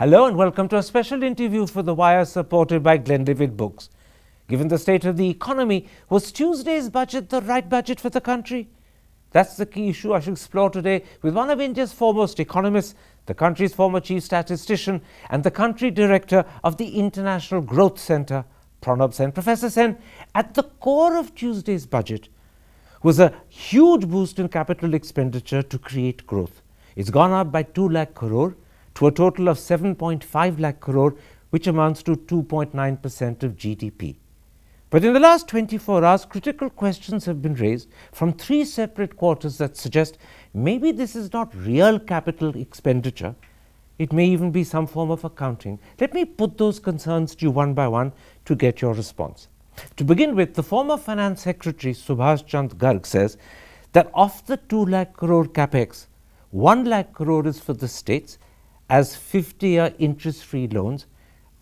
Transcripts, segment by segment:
Hello and welcome to a special interview for The Wire supported by Glenlivet Books. Given the state of the economy, was Tuesday's budget the right budget for the country? That's the key issue I shall explore today with one of India's foremost economists, the country's former chief statistician and the country director of the International Growth Centre, Pronab Sen. Professor Sen, at the core of Tuesday's budget was a huge boost in capital expenditure to create growth. It's gone up by 2 lakh crore to a total of 7.5 lakh crore, which amounts to 2.9% of GDP. But in the last 24 hours, critical questions have been raised from 3 separate quarters that suggest maybe this is not real capital expenditure. It may even be some form of accounting. Let me put those concerns to you one by one to get your response. To begin with, the former Finance Secretary Subhash Chandra Garg says that of the 2 lakh crore CAPEX, 1 lakh crore is for the states as 50-year interest-free loans,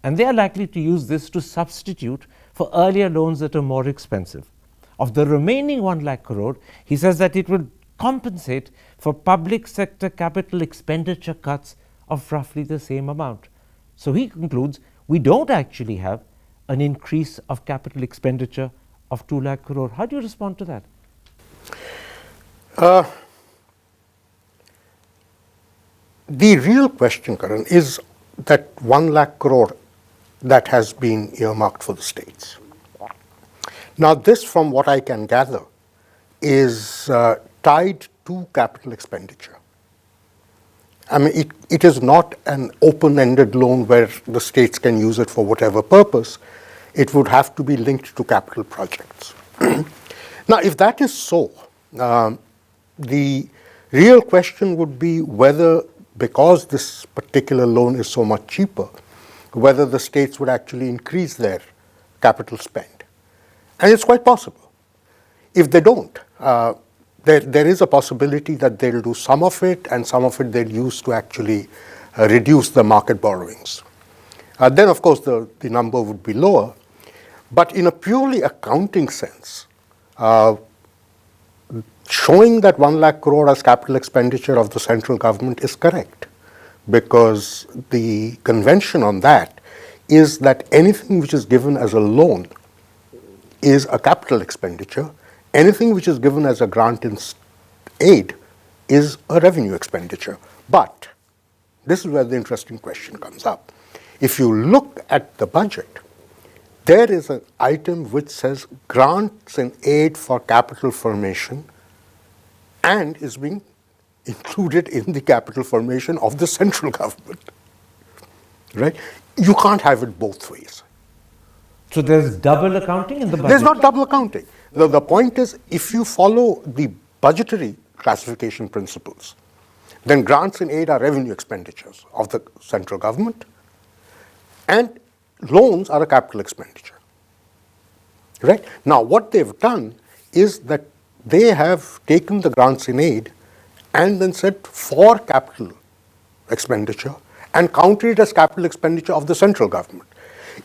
and they are likely to use this to substitute for earlier loans that are more expensive. Of the remaining 1 lakh crore, he says that it will compensate for public sector capital expenditure cuts of roughly the same amount. So he concludes we don't actually have an increase of capital expenditure of 2 lakh crore. How do you respond to that? The real question, Karan, is that 1 lakh crore that has been earmarked for the states. Now, this, from what I can gather, is tied to capital expenditure. I mean, it is not an open-ended loan where the states can use it for whatever purpose. It would have to be linked to capital projects. Now, if that is so, the real question would be whether, because this particular loan is so much cheaper, whether the states would actually increase their capital spend. And it's quite possible. If they don't, there is a possibility that they'll do some of it, and some of it they'll use to actually reduce the market borrowings. Then, of course, the number would be lower. But in a purely accounting sense, showing that 1 lakh crore as capital expenditure of the central government is correct, because the convention on that is that anything which is given as a loan is a capital expenditure. Anything which is given as a grant in aid is a revenue expenditure. But this is where the interesting question comes up. If you look at the budget, there is an item which says grants and aid for capital formation, and is being included in the capital formation of the central government. Right? You can't have it both ways. So there's double accounting in the budget? There's not double accounting. The point is, if you follow the budgetary classification principles, then grants and aid are revenue expenditures of the central government, and loans are a capital expenditure. Right? Now, what they've done is that they have taken the grants in aid and then said for capital expenditure and counted it as capital expenditure of the central government.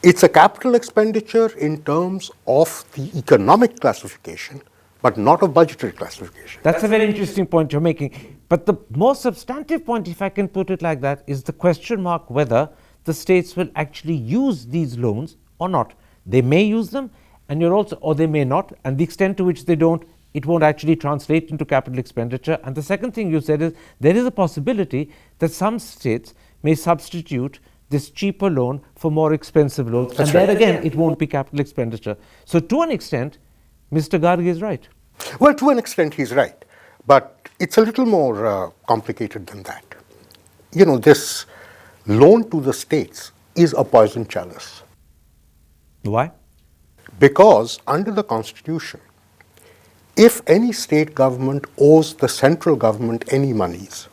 It's a capital expenditure in terms of the economic classification, but not of budgetary classification. That's a very interesting point you're making. But the more substantive point, if I can put it like that, is the question mark whether the states will actually use these loans or not. They may use them, and or they may not, and the extent to which they don't, it won't actually translate into capital expenditure. And the second thing you said is there is a possibility that some states may substitute this cheaper loan for more expensive loans. That's and right. there again, it won't be capital expenditure. So to an extent, Mr. Garg is right. Well, to an extent, he's right. But it's a little more complicated than that. You know, this loan to the states is a poison chalice. Why? Because under the Constitution, if any state government owes the central government any monies,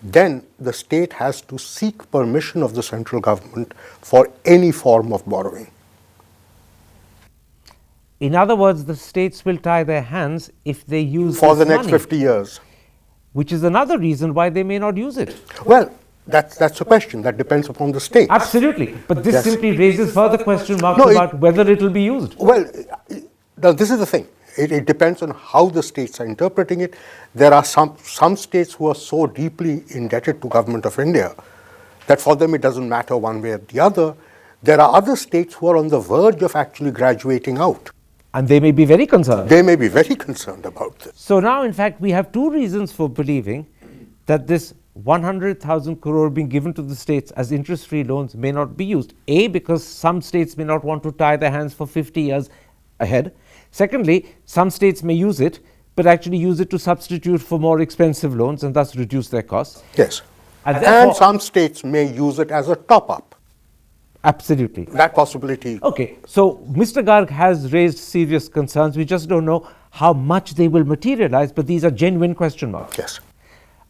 then the state has to seek permission of the central government for any form of borrowing. In other words, the states will tie their hands if they use for this the next money, 50 years. Which is another reason why they may not use it. Well, that's a question. That depends upon the state. Absolutely. But this Yes. simply raises further question marks No, about whether it will be used. Well, now this is the thing. It depends on how the states are interpreting it. There are some states who are so deeply indebted to Government of India that for them it doesn't matter one way or the other. There are other states who are on the verge of actually graduating out. And they may be very concerned. They may be very concerned about this. So now, in fact, we have two reasons for believing that this 100,000 crore being given to the states as interest-free loans may not be used. A, because some states may not want to tie their hands for 50 years ahead. Secondly, some states may use it, but actually use it to substitute for more expensive loans and thus reduce their costs. Yes. And some states may use it as a top-up. Absolutely. That possibility. Okay, so Mr. Garg has raised serious concerns. We just don't know how much they will materialize, but these are genuine question marks. Yes.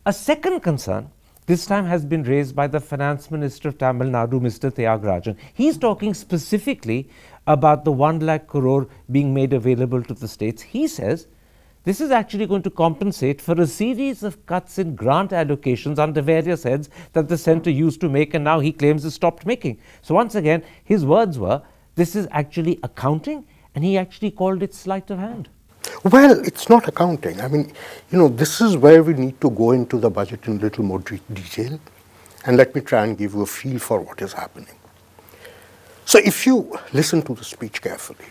A second concern this time has been raised by the Finance Minister of Tamil Nadu, Mr. Thiaga Rajan. He's talking specifically about the 1 lakh crore being made available to the states. He says this is actually going to compensate for a series of cuts in grant allocations under various heads that the centre used to make and now he claims has stopped making. So once again, his words were, this is actually accounting, and he actually called it sleight of hand. Well, it's not accounting. I mean, this is where we need to go into the budget in a little more detail. And let me try and give you a feel for what is happening. So if you listen to the speech carefully,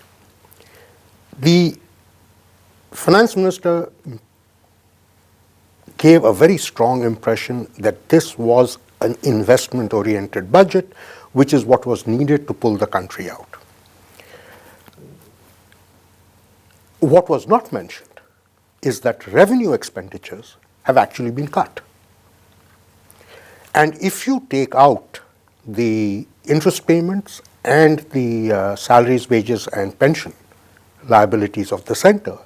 the Finance Minister gave a very strong impression that this was an investment-oriented budget, which is what was needed to pull the country out. What was not mentioned is that revenue expenditures have actually been cut. And if you take out the interest payments and the salaries, wages, and pension liabilities of the centre,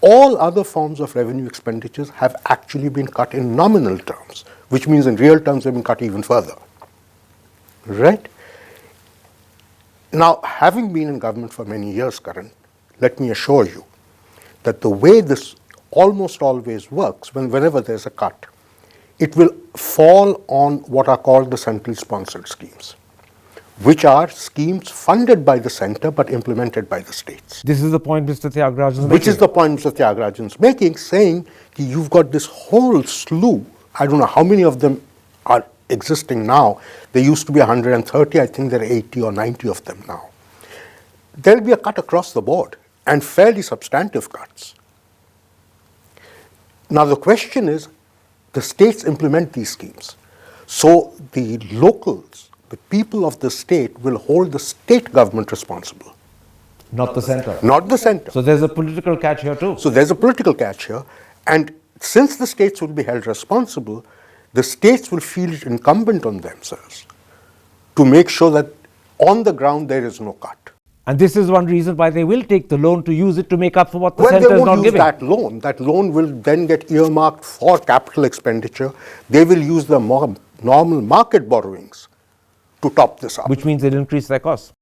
all other forms of revenue expenditures have actually been cut in nominal terms, which means in real terms they've been cut even further. Right? Now, having been in government for many years, Karan, let me assure you that the way this almost always works, whenever there's a cut, it will fall on what are called the centrally sponsored schemes, which are schemes funded by the centre but implemented by the states. This is the point Mr. Thiaga Rajan is making. Which is the point Mr. Thiaga Rajan is making, saying you've got this whole slew, I don't know how many of them are existing now. There used to be 130, I think there are 80 or 90 of them now. There'll be a cut across the board, and fairly substantive cuts. Now the question is, the states implement these schemes. So the locals, the people of the state will hold the state government responsible. Not the centre. Not the centre. So there's a political catch here too. So there's a political catch here. And since the states will be held responsible, the states will feel it incumbent on themselves to make sure that on the ground there is no cut. And this is one reason why they will take the loan to use it to make up for what the centre is not giving. That loan. That loan will then get earmarked for capital expenditure. They will use the normal market borrowings to top this up. Which means they'll increase their costs.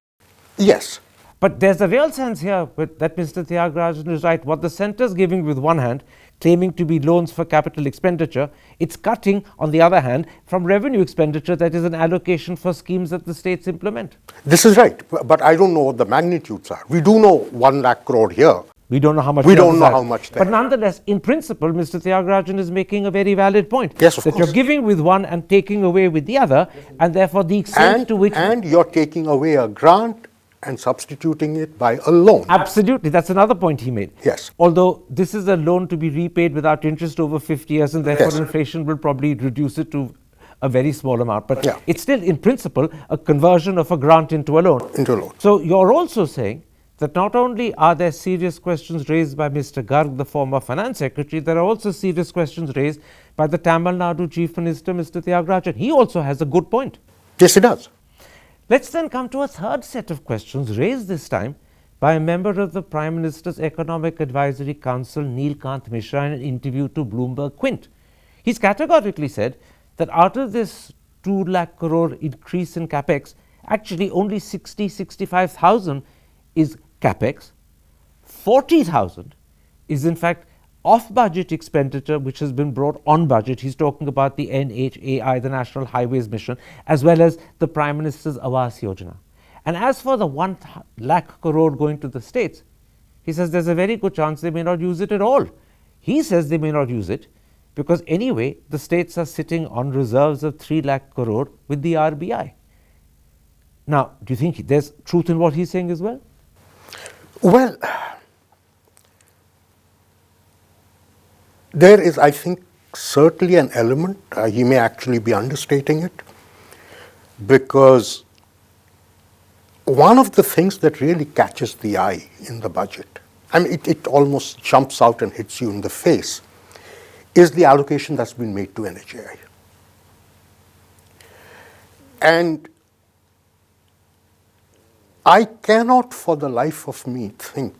Yes. But there's a real sense here that Mr. Thiaga Rajan is right. What the centre is giving with one hand, claiming to be loans for capital expenditure, it's cutting, on the other hand, from revenue expenditure that is an allocation for schemes that the states implement. This is right, but I don't know what the magnitudes are. We do know 1 lakh crore here. We don't know how much. We don't know how much there. But nonetheless, in principle, Mr. Thiaga Rajan is making a very valid point. Yes, of course. That you're giving with one and taking away with the other, and therefore the extent to which... And you're taking away a grant and substituting it by a loan. Absolutely. That's another point he made. Yes. Although this is a loan to be repaid without interest over 50 years, and therefore Yes. inflation will probably reduce it to a very small amount. But Yeah. it's still, in principle, a conversion of a grant into a loan. Into a loan. So you're also saying that not only are there serious questions raised by Mr. Garg, the former finance secretary, there are also serious questions raised by the Tamil Nadu Chief Minister, Mr. Thiaga Rajan. He also has a good point. Yes, he does. Let's then come to a third set of questions raised this time by a member of the Prime Minister's Economic Advisory Council, Neelkanth Mishra, in an interview to Bloomberg Quint. He's categorically said that out of this 2 lakh crore increase in CAPEX, actually only 65,000 is CAPEX, 40,000 is in fact off-budget expenditure which has been brought on budget. He's talking about the NHAI, the National Highways Mission, as well as the Prime Minister's Awas Yojana. And as for the 1 lakh crore going to the states, he says there's a very good chance they may not use it at all. He says they may not use it because anyway, the states are sitting on reserves of 3 lakh crore with the RBI. Now, do you think there's truth in what he's saying as well? Well, there is, I think, certainly an element. He may actually be understating it, because one of the things that really catches the eye in the budget, I mean, it almost jumps out and hits you in the face, is the allocation that's been made to NHAI. And I cannot for the life of me think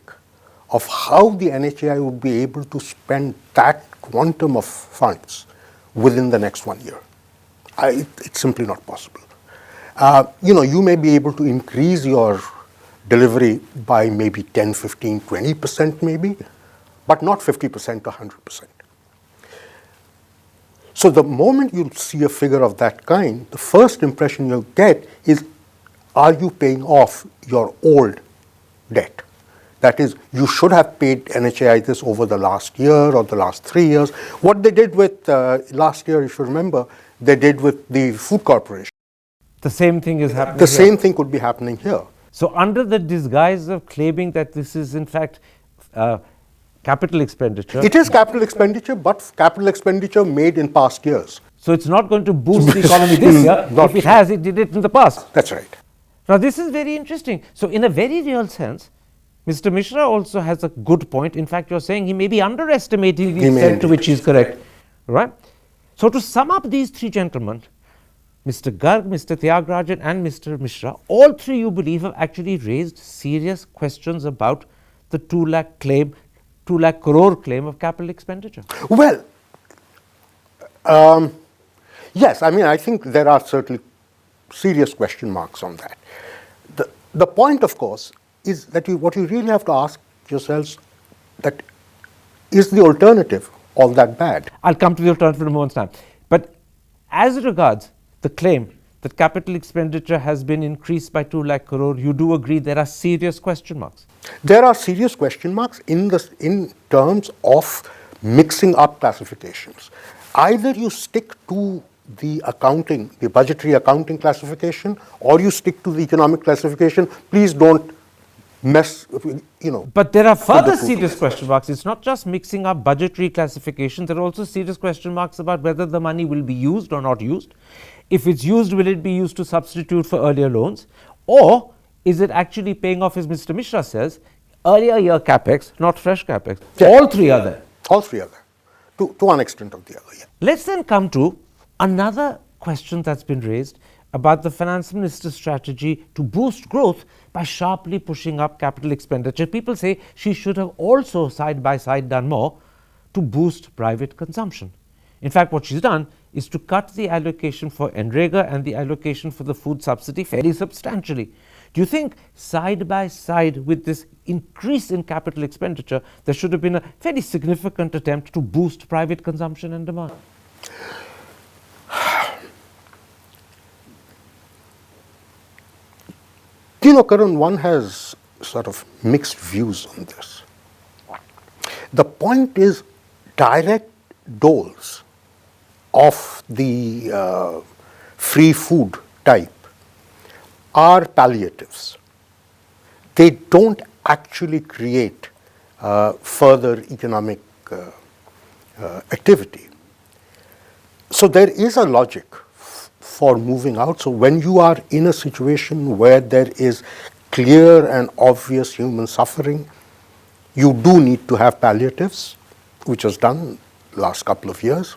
of how the NHAI would be able to spend that quantum of funds within the next 1 year. It's simply not possible. You may be able to increase your delivery by maybe 10, 15, 20% maybe, but not 50% or 100%. So the moment you see a figure of that kind, the first impression you'll get is, are you paying off your old debt? That is, you should have paid NHAI this over the last year or the last 3 years. What they did with last year, if you remember, they did with the Food Corporation. The same thing is happening The here. same thing could be happening here. So under the disguise of claiming that this is in fact capital expenditure. It is capital expenditure, but capital expenditure made in past years. So it's not going to boost the economy this year. Not If it has, it did it in the past. That's right. Now this is very interesting. So in a very real sense, Mr. Mishra also has a good point. In fact, you're saying he may be underestimating the extent to which he's correct. Right? So to sum up these three gentlemen, Mr. Garg, Mr. Thiaga and Mr. Mishra, all three you believe have actually raised serious questions about the 2 lakh crore claim of capital expenditure. Well, yes, I mean, I think there are certainly serious question marks on that. The point, of course, is that what you really have to ask yourselves, that is the alternative all that bad? I'll come to the alternative in a moment's time. But as regards the claim that capital expenditure has been increased by 2 lakh crore, you do agree there are serious question marks? There are serious question marks in terms of mixing up classifications. Either you stick to the accounting, the budgetary accounting classification, or you stick to the economic classification. Please don't mess, But there are further serious question marks. It's not just mixing up budgetary classification. There are also serious question marks about whether the money will be used or not used. If it's used, will it be used to substitute for earlier loans? Or is it actually paying off, as Mr. Mishra says, earlier year CAPEX, not fresh CAPEX? Yeah. All three are there. All three are there, to one extent or the other, yeah. Let's then come to another question that's been raised about the finance minister's strategy to boost growth by sharply pushing up capital expenditure. People say she should have also side by side done more to boost private consumption. In fact, what she's done is to cut the allocation for MNREGA and the allocation for the food subsidy fairly substantially. Do you think side by side with this increase in capital expenditure, there should have been a fairly significant attempt to boost private consumption and demand? Karan, one has sort of mixed views on this. The point is, direct doles of the free food type are palliatives. They don't actually create further economic activity. So there is a logic for moving out. So when you are in a situation where there is clear and obvious human suffering, you do need to have palliatives, which was done last couple of years.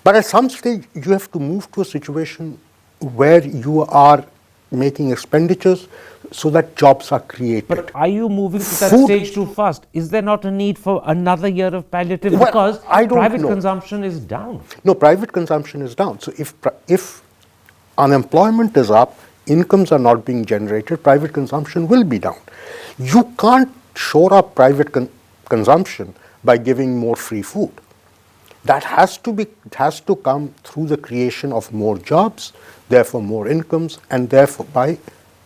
But at some stage, you have to move to a situation where you are making expenditures so that jobs are created. But are you moving to that stage too fast? Is there not a need for another year of palliative? Well, because private know. Consumption is down. No, private consumption is down. So if unemployment is up, incomes are not being generated, private consumption will be down. You can't shore up private consumption by giving more free food. That has to come through the creation of more jobs, therefore more incomes, and therefore by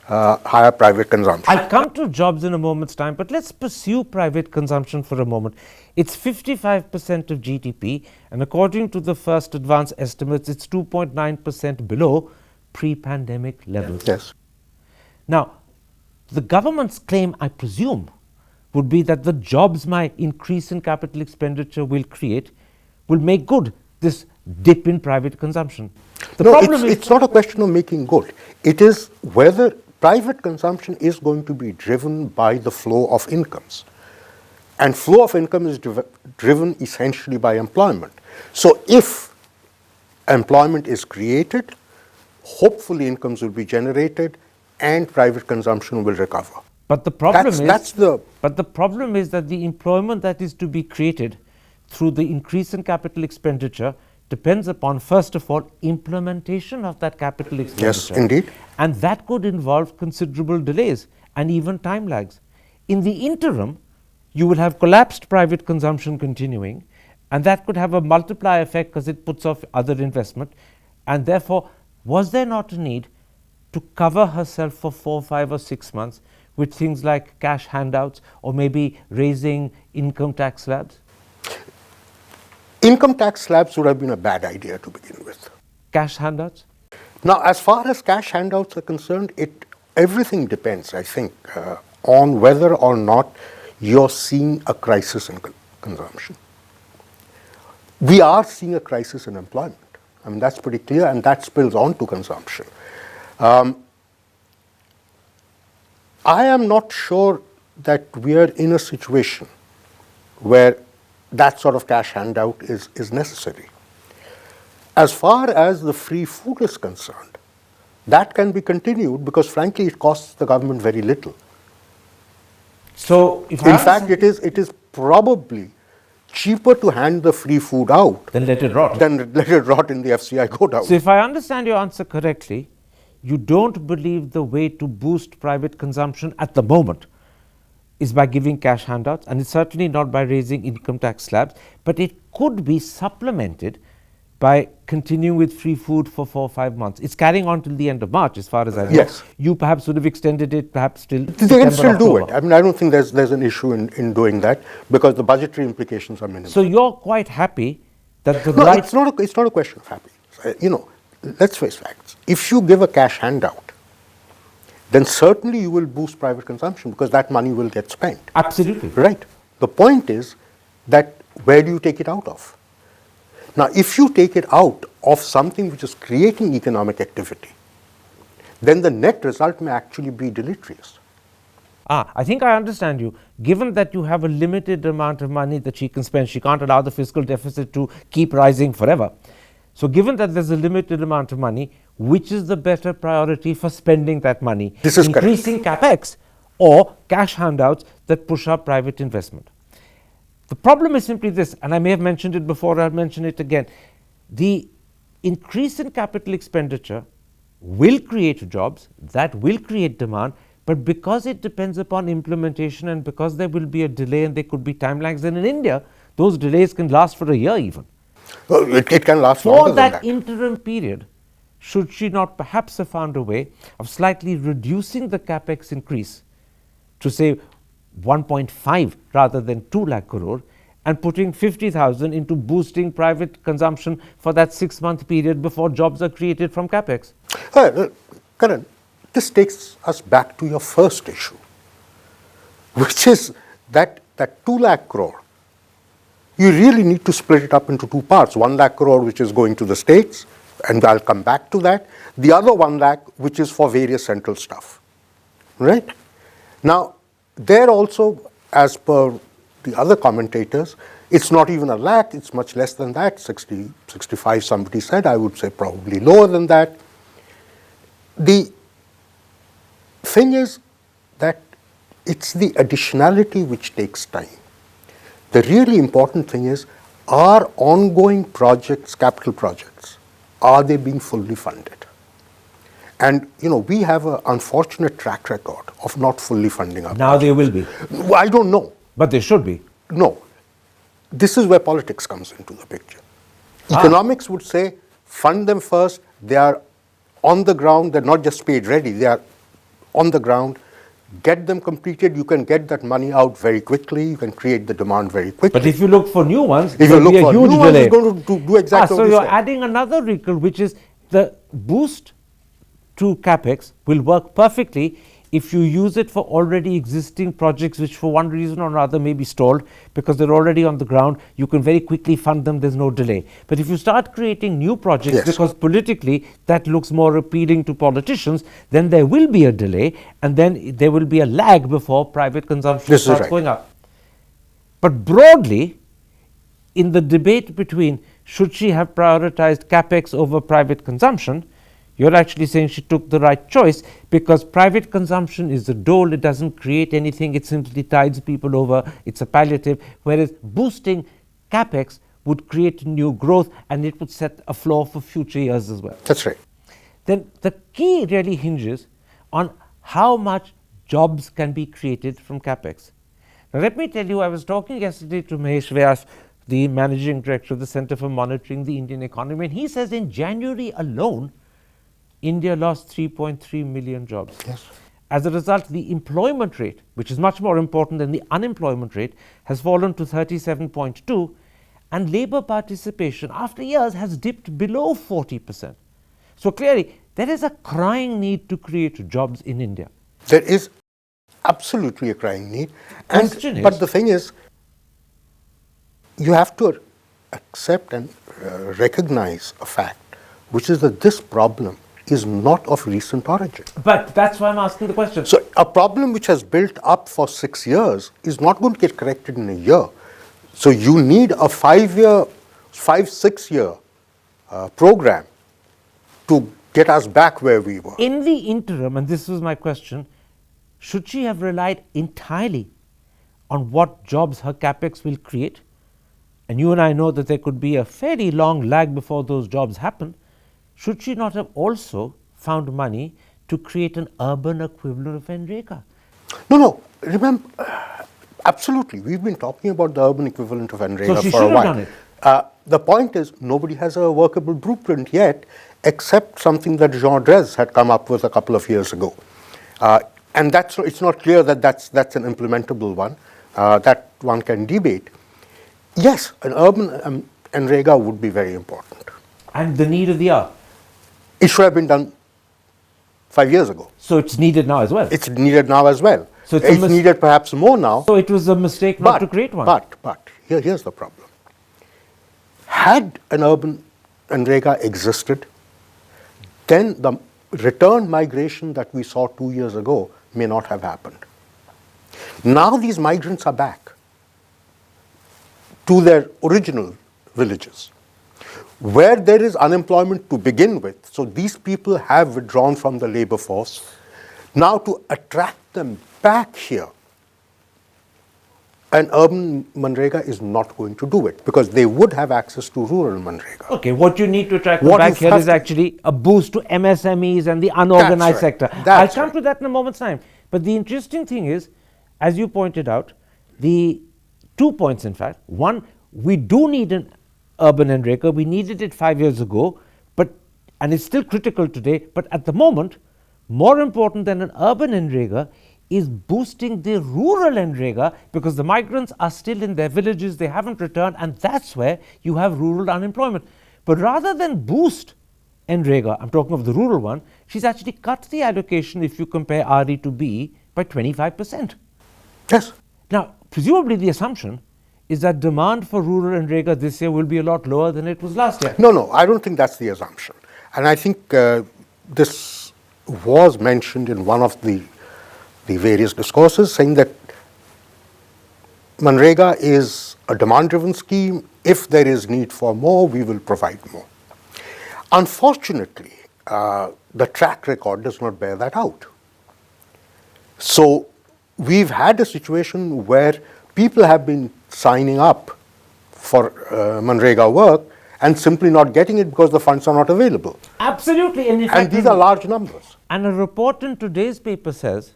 higher private consumption. I'll come to jobs in a moment's time, but let's pursue private consumption for a moment. It's 55% of GDP, and according to the first advance estimates, it's 2.9% below pre-pandemic levels. Yes. Now, the government's claim, I presume, would be that the jobs my increase in capital expenditure will create will make good this dip in private consumption. It's not a question of making good. It is whether private consumption is going to be driven by the flow of incomes. And flow of income is driven essentially by employment. So if employment is created, hopefully incomes will be generated and private consumption will recover. But the problem is that the employment that is to be created through the increase in capital expenditure depends upon, first of all, implementation of that capital expenditure. Yes, indeed. And that could involve considerable delays and even time lags. In the interim, you will have collapsed private consumption continuing, and that could have a multiplier effect because it puts off other investment. And therefore, was there not a need to cover herself for 4, 5 or 6 months with things like cash handouts or maybe raising income tax slabs? Income tax slabs would have been a bad idea to begin with. Cash handouts? Now, as far as cash handouts are concerned, everything depends, I think, on whether or not you're seeing a crisis in consumption. We are seeing a crisis in employment. I mean, that's pretty clear, and that spills on to consumption. I am not sure that we are in a situation where that sort of cash handout is necessary. As far as the free food is concerned, that can be continued because frankly it costs the government very little. So, in fact, it is probably cheaper to hand the free food out than let it rot. Than let it rot in the FCI go down. So, if I understand your answer correctly, you don't believe the way to boost private consumption at the moment is by giving cash handouts, and it's certainly not by raising income tax slabs, but it could be supplemented by continuing with free food for 4 or 5 months. It's carrying on till the end of March, as far as I know. Yes. You perhaps would have extended it, perhaps till They can still do it. I mean, I don't think there's an issue in doing that because the budgetary implications are minimal. So you're quite happy that the No, it's not a question of happy. Let's face facts. If you give a cash handout, then certainly you will boost private consumption because that money will get spent. Absolutely. Right. The point is that where do you take it out of? Now, if you take it out of something which is creating economic activity, then the net result may actually be deleterious. I think I understand you. Given that you have a limited amount of money that she can spend, she can't allow the fiscal deficit to keep rising forever. So given that there's a limited amount of money, which is the better priority for spending that money? This is increasing CAPEX or cash handouts that push up private investment? The problem is simply this, and I may have mentioned it before, I'll mention it again. The increase in capital expenditure will create jobs, that will create demand, but because it depends upon implementation and because there will be a delay and there could be time lags, and in India, those delays can last for a year even. Well, it can last longer than that. For that interim period, should she not perhaps have found a way of slightly reducing the CAPEX increase to say 1.5 rather than 2 lakh crore and putting 50,000 into boosting private consumption for that 6-month period before jobs are created from CAPEX? Karan, this takes us back to your first issue, which is that 2 lakh crore, you really need to split it up into 2 parts. 1 lakh crore which is going to the states, and I'll come back to that. The other 1 lakh which is for various central stuff, right? Now, there also, as per the other commentators, it's not even 1 lakh, it's much less than that, 60, 65 somebody said, I would say probably lower than that. The thing is that it's the additionality which takes time. The really important thing is, are ongoing projects, capital projects, are they being fully funded? And, we have an unfortunate track record of not fully funding our Now they will be. I don't know. But they should be. No. This is where politics comes into the picture. Economics would say, fund them first, they are on the ground, they're not just paid ready, they are on the ground, get them completed. You can get that money out very quickly. You can create the demand very quickly. But if you look for new ones, if you look be a for huge new ones, delay. it's going to do exactly So what you you're said. adding another wrinkle, which is the boost to CAPEX will work perfectly if you use it for already existing projects which for one reason or another may be stalled because they're already on the ground. You can very quickly fund them, there's no delay. But if you start creating new projects, Yes. because politically that looks more appealing to politicians, then there will be a delay and then there will be a lag before private consumption This is starts right. going up. But broadly, in the debate between should she have prioritized CAPEX over private consumption, you're actually saying she took the right choice because private consumption is a dole, it doesn't create anything, it simply tides people over, it's a palliative, whereas boosting CAPEX would create new growth and it would set a floor for future years as well. That's right. Then the key really hinges on how much jobs can be created from CAPEX. Now let me tell you, I was talking yesterday to Mahesh Vyas, the Managing Director of the Center for Monitoring the Indian Economy, and he says in January alone, India lost 3.3 million jobs. Yes. As a result, the employment rate, which is much more important than the unemployment rate, has fallen to 37.2, and labor participation after years has dipped below 40%. So clearly, there is a crying need to create jobs in India. There is absolutely a crying need. But the thing is, you have to accept and recognize a fact, which is that this problem is not of recent origin. But that's why I'm asking the question. So a problem which has built up for 6 years is not going to get corrected in a year. So you need a 6 year program to get us back where we were. In the interim, and this was my question, should she have relied entirely on what jobs her CAPEX will create? And you and I know that there could be a fairly long lag before those jobs happen. Should she not have also found money to create an urban equivalent of MNREGA? No. Remember, absolutely. We've been talking about the urban equivalent of MNREGA So she for a should have while. done it. The point is, nobody has a workable blueprint yet, except something that Jean Drèze had come up with a couple of years ago. And it's not clear that that's an implementable one. That one can debate. Yes, an urban MNREGA would be very important. And the need of the hour. It should have been done 5 years ago. So it's needed now as well. It's needed now as well. So it's needed perhaps more now. So it was a mistake not to create one. But here's the problem. Had an urban MNREGA existed, then the return migration that we saw 2 years ago may not have happened. Now these migrants are back to their original villages, where there is unemployment to begin with. So these people have withdrawn from the labor force. Now to attract them back here, an urban MNREGA is not going to do it because they would have access to rural MNREGA. Okay, what you need to attract them back here is actually a boost to MSMEs and the unorganized sector. I'll come to that in a moment's time. But the interesting thing is, as you pointed out, the 2 points in fact. One, we do need an urban MNREGA. We needed it 5 years ago, and it's still critical today. But at the moment, more important than an urban MNREGA is boosting the rural MNREGA because the migrants are still in their villages, they haven't returned, and that's where you have rural unemployment. But rather than boost MNREGA, I'm talking of the rural one, she's actually cut the allocation, if you compare RE to BE, by 25%. Yes. Now, presumably the assumption is that demand for rural MNREGA this year will be a lot lower than it was last year. No, I don't think that's the assumption. And I think this was mentioned in one of the various discourses, saying that MNREGA is a demand-driven scheme. If there is need for more, we will provide more. Unfortunately, the track record does not bear that out. So we've had a situation where people have been signing up for MNREGA work and simply not getting it because the funds are not available. Absolutely. And, in and fact, these are large numbers. And a report in today's paper says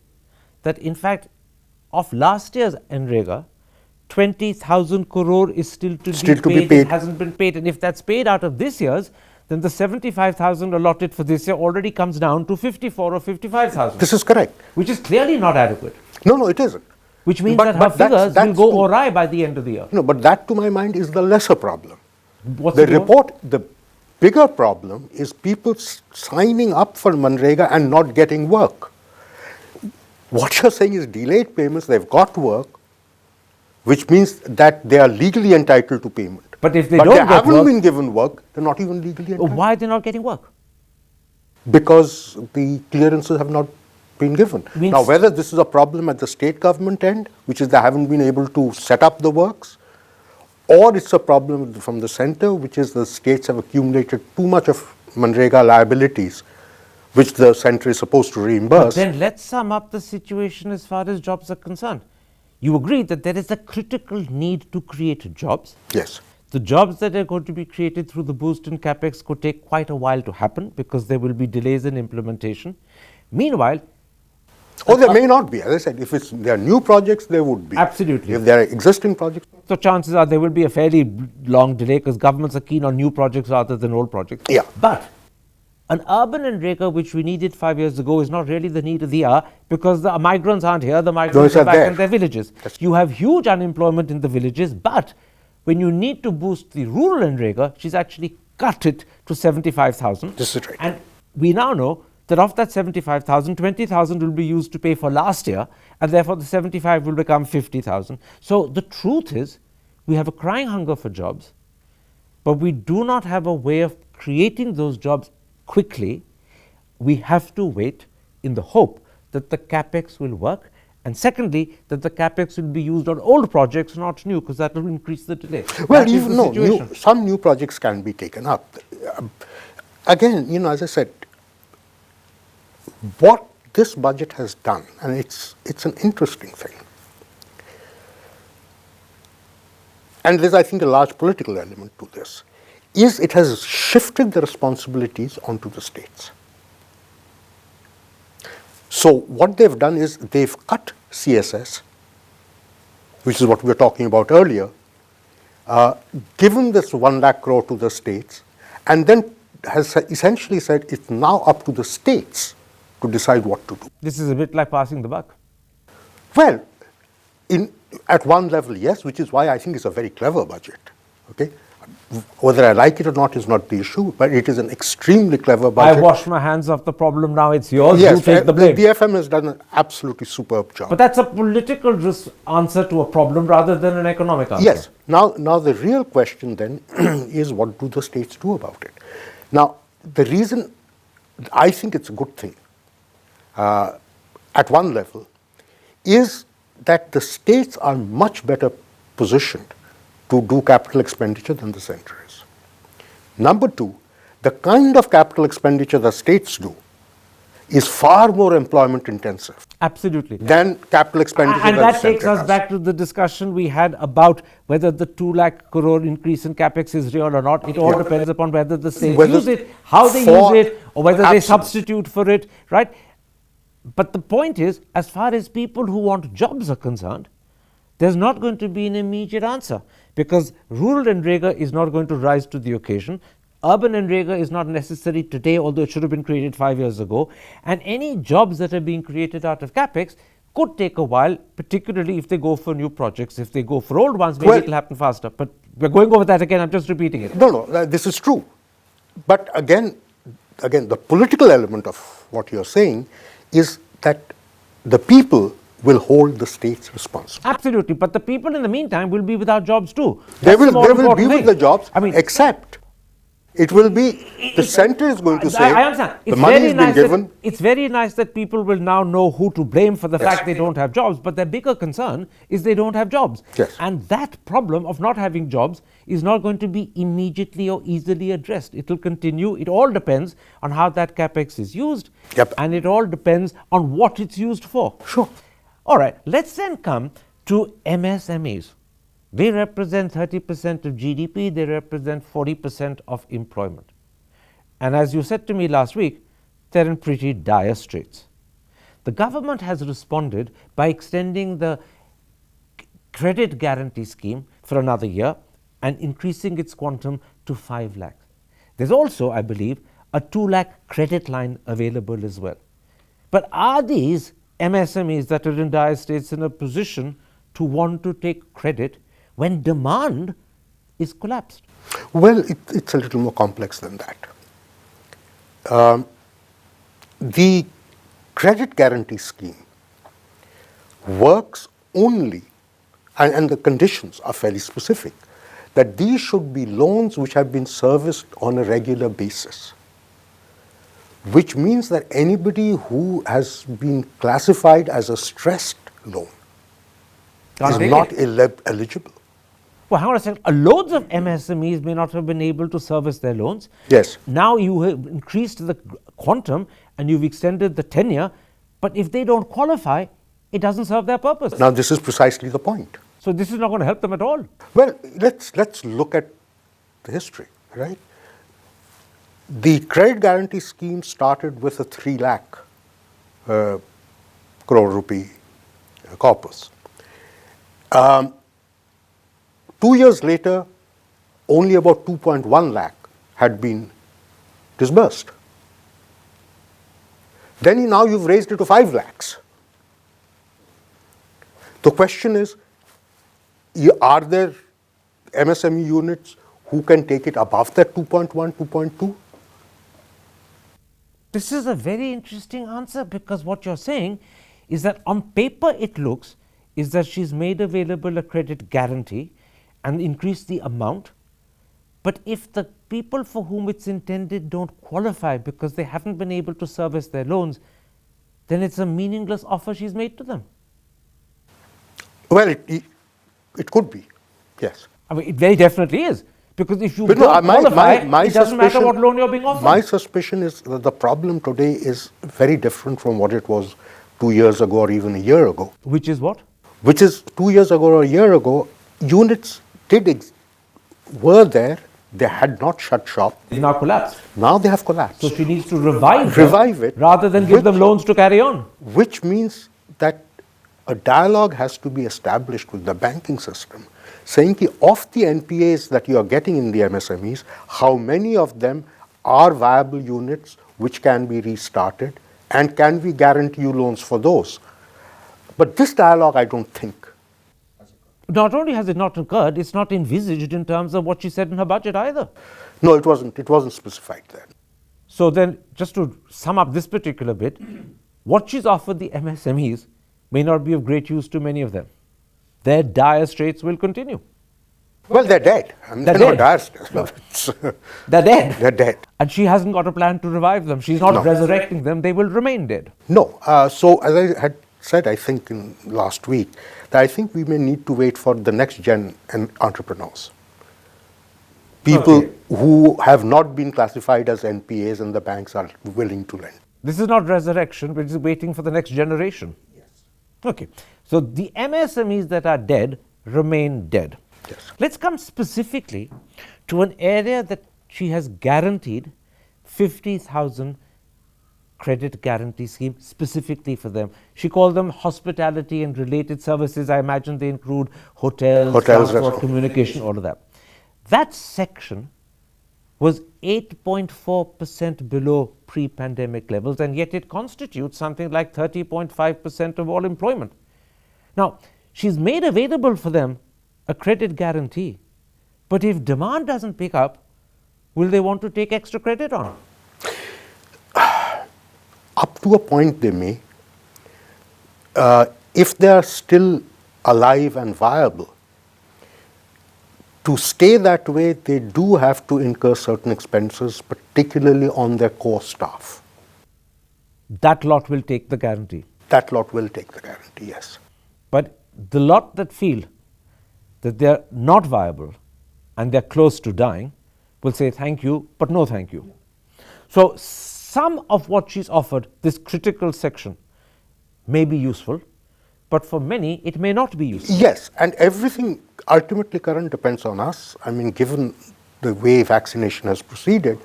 that, in fact, of last year's MNREGA, 20,000 crore is still to be paid. It hasn't been paid. And if that's paid out of this year's, then the 75,000 allotted for this year already comes down to 54 or 55,000. This is correct. Which is clearly not adequate. No, it isn't. Which means that her figures will go awry by the end of the year. No, but that to my mind is the lesser problem. What's the report, the bigger problem is people signing up for MNREGA and not getting work. What you're saying is delayed payments, they've got work, which means that they are legally entitled to payment. But if they haven't been given work, they're not even legally entitled. Why are they not getting work? Because the clearances have not been given. Now, whether this is a problem at the state government end, which is they haven't been able to set up the works, or it's a problem from the center, which is the states have accumulated too much of MNREGA liabilities, which the center is supposed to reimburse. But then let's sum up the situation as far as jobs are concerned. You agree that there is a critical need to create jobs. Yes. The jobs that are going to be created through the boost in CAPEX could take quite a while to happen because there will be delays in implementation. Meanwhile, or there may not be. As I said, if there are new projects, there would be. Absolutely. If there are existing projects. So chances are there will be a fairly long delay because governments are keen on new projects rather than old projects. Yeah. But an urban MNREGA which we needed 5 years ago is not really the need of the hour because the migrants aren't here, the migrants are back in their villages. You have huge unemployment in the villages, but when you need to boost the rural MNREGA, she's actually cut it to 75,000. This is right. And we now know that of that 75,000, 20,000 will be used to pay for last year, and therefore the 75 will become 50,000. So the truth is, we have a crying hunger for jobs, but we do not have a way of creating those jobs quickly. We have to wait in the hope that the CAPEX will work, and secondly, that the CAPEX will be used on old projects, not new, because that will increase the delay. Well, some new projects can be taken up. Again, as I said, what this budget has done, and it's an interesting thing, and there's, I think, a large political element to this, is it has shifted the responsibilities onto the states. So what they've done is they've cut CSS, which is what we were talking about earlier, given this 1 lakh crore to the states, and then has essentially said it's now up to the states to decide what to do. This is a bit like passing the buck. Well, at one level, yes, which is why I think it's a very clever budget. Okay, whether I like it or not is not the issue, but it is an extremely clever budget. I wash my hands of the problem, now it's yours, yes, you take the blame. The DFM has done an absolutely superb job. But that's a political answer to a problem rather than an economic answer. Yes. Now the real question then is what do the states do about it? Now, the reason I think it's a good thing at one level is that the states are much better positioned to do capital expenditure than the center is. Number two, the kind of capital expenditure the states do is far more employment intensive. Absolutely. Than capital expenditure and that that takes us back to the discussion we had about whether the 2 lakh crore increase in CAPEX is real or not. It all depends upon whether the states use it, how they use it, or whether they substitute for it, right? But the point is, as far as people who want jobs are concerned, there's not going to be an immediate answer because rural MNREGA is not going to rise to the occasion. Urban MNREGA is not necessary today, although it should have been created 5 years ago. And any jobs that are being created out of CAPEX could take a while, particularly if they go for new projects. If they go for old ones, maybe it will happen faster. But we're going over that again. I'm just repeating it. No, this is true. But again, the political element of what you're saying is that the people will hold the states responsible. Absolutely. But the people in the meantime will be without jobs too. They will be with the jobs, except it will be, the center is going to say, I understand. The money has been given. It's very nice that people will now know who to blame for the fact they don't have jobs, but their bigger concern is they don't have jobs. Yes. And that problem of not having jobs is not going to be immediately or easily addressed. It will continue. It all depends on how that CAPEX is used. Yep. And it all depends on what it's used for. Sure. All right, let's then come to MSMEs. They represent 30% of GDP, they represent 40% of employment. And as you said to me last week, they're in pretty dire straits. The government has responded by extending the credit guarantee scheme for another year and increasing its quantum to 5 lakhs. There's also, I believe, a 2 lakh credit line available as well. But are these MSMEs that are in dire straits in a position to want to take credit when demand is collapsed? Well, it's a little more complex than that. The credit guarantee scheme works only, and the conditions are fairly specific, that these should be loans which have been serviced on a regular basis, which means that anybody who has been classified as a stressed loan is not eligible. Well, hang on a second. Loads of MSMEs may not have been able to service their loans. Yes. Now you have increased the quantum and you've extended the tenure, but if they don't qualify, it doesn't serve their purpose. Now, this is precisely the point. So this is not going to help them at all. Well, let's look at the history, right? The credit guarantee scheme started with a 3 lakh crore rupee corpus. 2 years later, only about 2.1 lakh had been disbursed. Then now you've raised it to 5 lakhs. The question is, are there MSME units who can take it above that 2.1, 2.2? This is a very interesting answer, because what you're saying is that on paper it looks is that she's made available a credit guarantee and increased the amount, but if the people for whom it's intended don't qualify because they haven't been able to service their loans, then it's a meaningless offer she's made to them. Well, it could be, yes. I mean, it very definitely is, because if you don't qualify, it doesn't matter what loan you're being offered. My suspicion is that the problem today is very different from what it was 2 years ago or even a year ago. Which is what? Which is 2 years ago or a year ago, units were there, they had not shut shop. They now collapsed. Now they have collapsed. So she needs to revive it rather than give them loans to carry on. Which means that a dialogue has to be established with the banking system, saying that of the NPAs that you are getting in the MSMEs, how many of them are viable units which can be restarted, and can we guarantee you loans for those? But this dialogue, I don't think. Not only has it not occurred, it's not envisaged in terms of what she said in her budget either. No, it wasn't. It wasn't specified then. So then, just to sum up this particular bit, what she's offered the MSMEs may not be of great use to many of them. Their dire straits will continue. Well, they're dead. I mean, they're not dire straits. They're dead. They're dead. And she hasn't got a plan to revive them. She's not resurrecting them. They will remain dead. No. So, as I had said, I think in last week, that I think we may need to wait for the next gen entrepreneurs. People who have not been classified as NPAs and the banks are willing to lend. This is not resurrection, but it's waiting for the next generation. Yes. Okay. So the MSMEs that are dead remain dead. Yes. Let's come specifically to an area that she has guaranteed 50,000 credit guarantee scheme specifically for them. She called them hospitality and related services. I imagine they include hotels, transport, communication, all of that. That section was 8.4% below pre-pandemic levels, and yet it constitutes something like 30.5% of all employment. Now, she's made available for them a credit guarantee, but if demand doesn't pick up, will they want to take extra credit on? Up to a point they may. If they are still alive and viable, to stay that way, they do have to incur certain expenses, particularly on their core staff. That lot will take the guarantee. That lot will take the guarantee, yes. But the lot that feel that they're not viable and they're close to dying will say thank you, but no thank you. So some of what she's offered, this critical section, may be useful, but for many it may not be useful. Yes, and everything ultimately, Karan, depends on us. I mean, given the way vaccination has proceeded,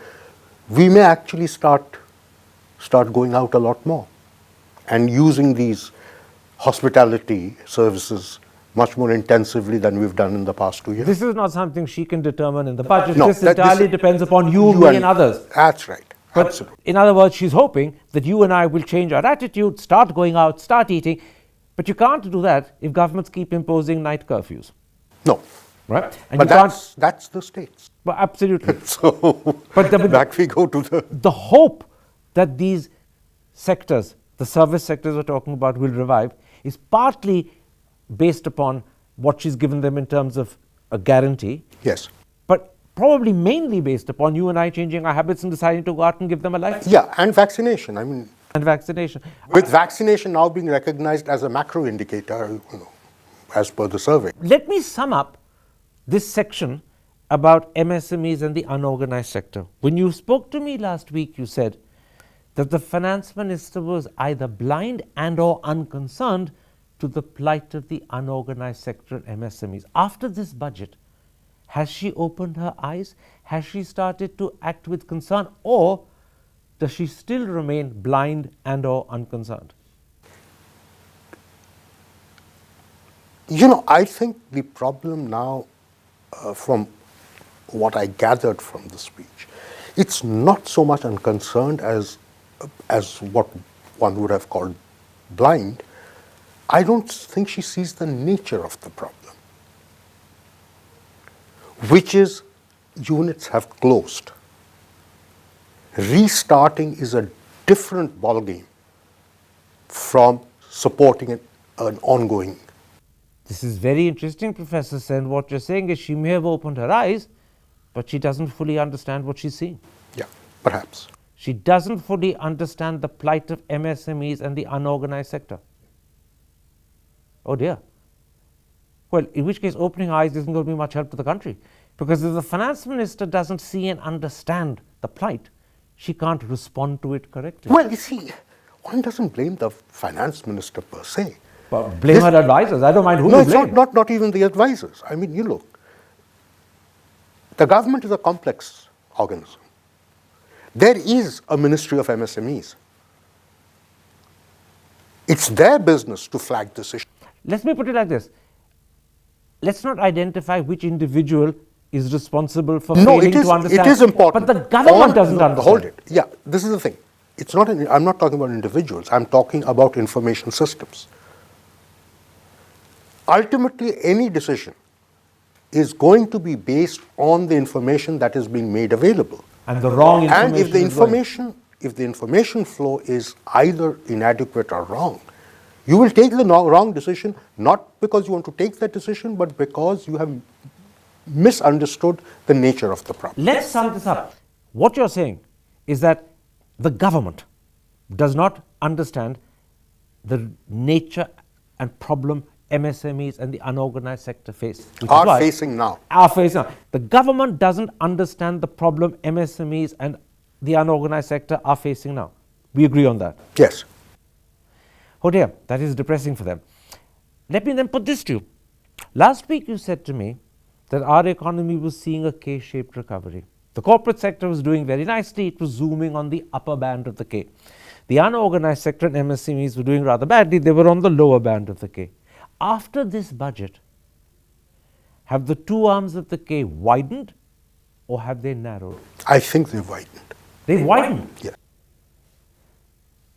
we may actually start going out a lot more and using these hospitality services much more intensively than we've done in the past 2 years. This is not something she can determine in the budget. No, this entirely depends upon you, me and others. That's right. But Absolutely. in other words, she's hoping that you and I will change our attitude, start going out, start eating. But you can't do that if governments keep imposing night curfews. No. Right? And But that's the states. Well, absolutely. So but back we go to the hope that these sectors, the service sectors we're talking about, will revive is partly based upon what she's given them in terms of a guarantee. Yes. But probably mainly based upon you and I changing our habits and deciding to go out and give them a life. Yeah, and vaccination. I mean, And vaccination. with vaccination now being recognized as a macro indicator, as per the survey. Let me sum up this section about MSMEs and the unorganized sector. When you spoke to me last week, you said that the finance minister was either blind and or unconcerned to the plight of the unorganized sector and MSMEs. After this budget, has she opened her eyes? Has she started to act with concern, or does she still remain blind and or unconcerned? I think the problem now, from what I gathered from the speech, it's not so much unconcerned as what one would have called blind. I don't think she sees the nature of the problem, which is units have closed. Restarting is a different ballgame from supporting an ongoing. This is very interesting, Professor Sen. What you're saying is she may have opened her eyes, but she doesn't fully understand what she's seeing. Yeah, perhaps. She doesn't fully understand the plight of MSMEs and the unorganized sector. Oh dear. Well, in which case opening eyes isn't going to be much help to the country. Because if the finance minister doesn't see and understand the plight, she can't respond to it correctly. Well, you see, one doesn't blame the finance minister per se. But blame her advisors. I don't mind who No, you it's blame. not even the advisors. I mean, you look, the government is a complex organism. There is a ministry of MSMEs. It's their business to flag this issue. Let me put it like this. Let's not identify which individual is responsible for failing to understand. It is important. But the government doesn't understand. Hold it. Yeah, this is the thing. It's not. I'm not talking about individuals. I'm talking about information systems. Ultimately, any decision is going to be based on the information that is being made available. And the wrong information. And if the information flow is either inadequate or wrong, you will take the wrong decision, not because you want to take that decision, but because you have misunderstood the nature of the problem. Let's sum this up. What you're saying is that the government does not understand the nature and problem MSMEs and the unorganized sector face. Are facing now. The government doesn't understand the problem MSMEs and the unorganized sector are facing now. We agree on that. Yes. Oh dear, that is depressing for them. Let me then put this to you. Last week you said to me that our economy was seeing a K-shaped recovery. The corporate sector was doing very nicely. It was zooming on the upper band of the K. The unorganized sector and MSMEs were doing rather badly. They were on the lower band of the K. After this budget, have the two arms of the K widened or have they narrowed? I think they've widened. They've widened. Yeah.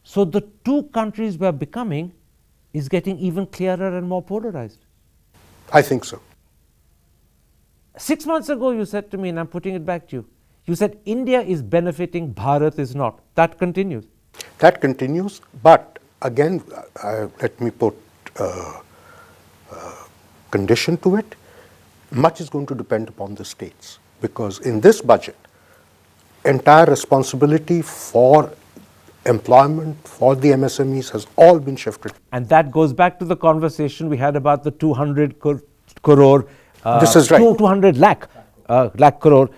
So the two countries we're becoming is getting even clearer and more polarized. I think so. 6 months ago you said to me, and I'm putting it back to you, you said India is benefiting, Bharat is not. That continues. That continues, but again, let me put condition to it. Much is going to depend upon the states, because in this budget, entire responsibility for employment for the MSMEs has all been shifted. And that goes back to the conversation we had about the 200 crore, this is right. 200 lakh crore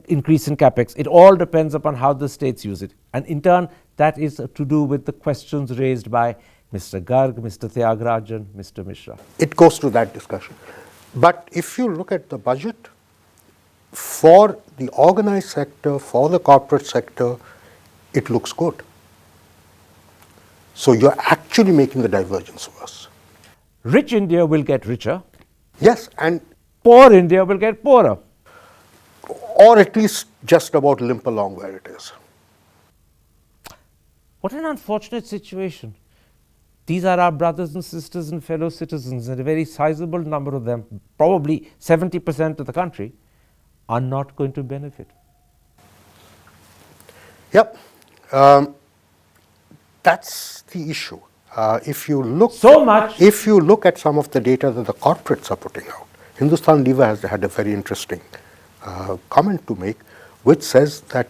increase in CAPEX. It all depends upon how the states use it. And in turn, that is to do with the questions raised by Mr. Garg, Mr. Thiaga, Rajan, Mr. Mishra. It goes to that discussion. But if you look at the budget, for the organized sector, for the corporate sector, it looks good. So you're actually making the divergence worse. Rich India will get richer. Yes, and Poor India will get poorer. or at least just about limp along where it is. What an unfortunate situation. These are our brothers and sisters and fellow citizens, and a very sizable number of them, probably 70% of the country, are not going to benefit. Yep, that's the issue. If you look if you look at some of the data that the corporates are putting out, Hindustan Lever has had a very interesting comment to make, which says that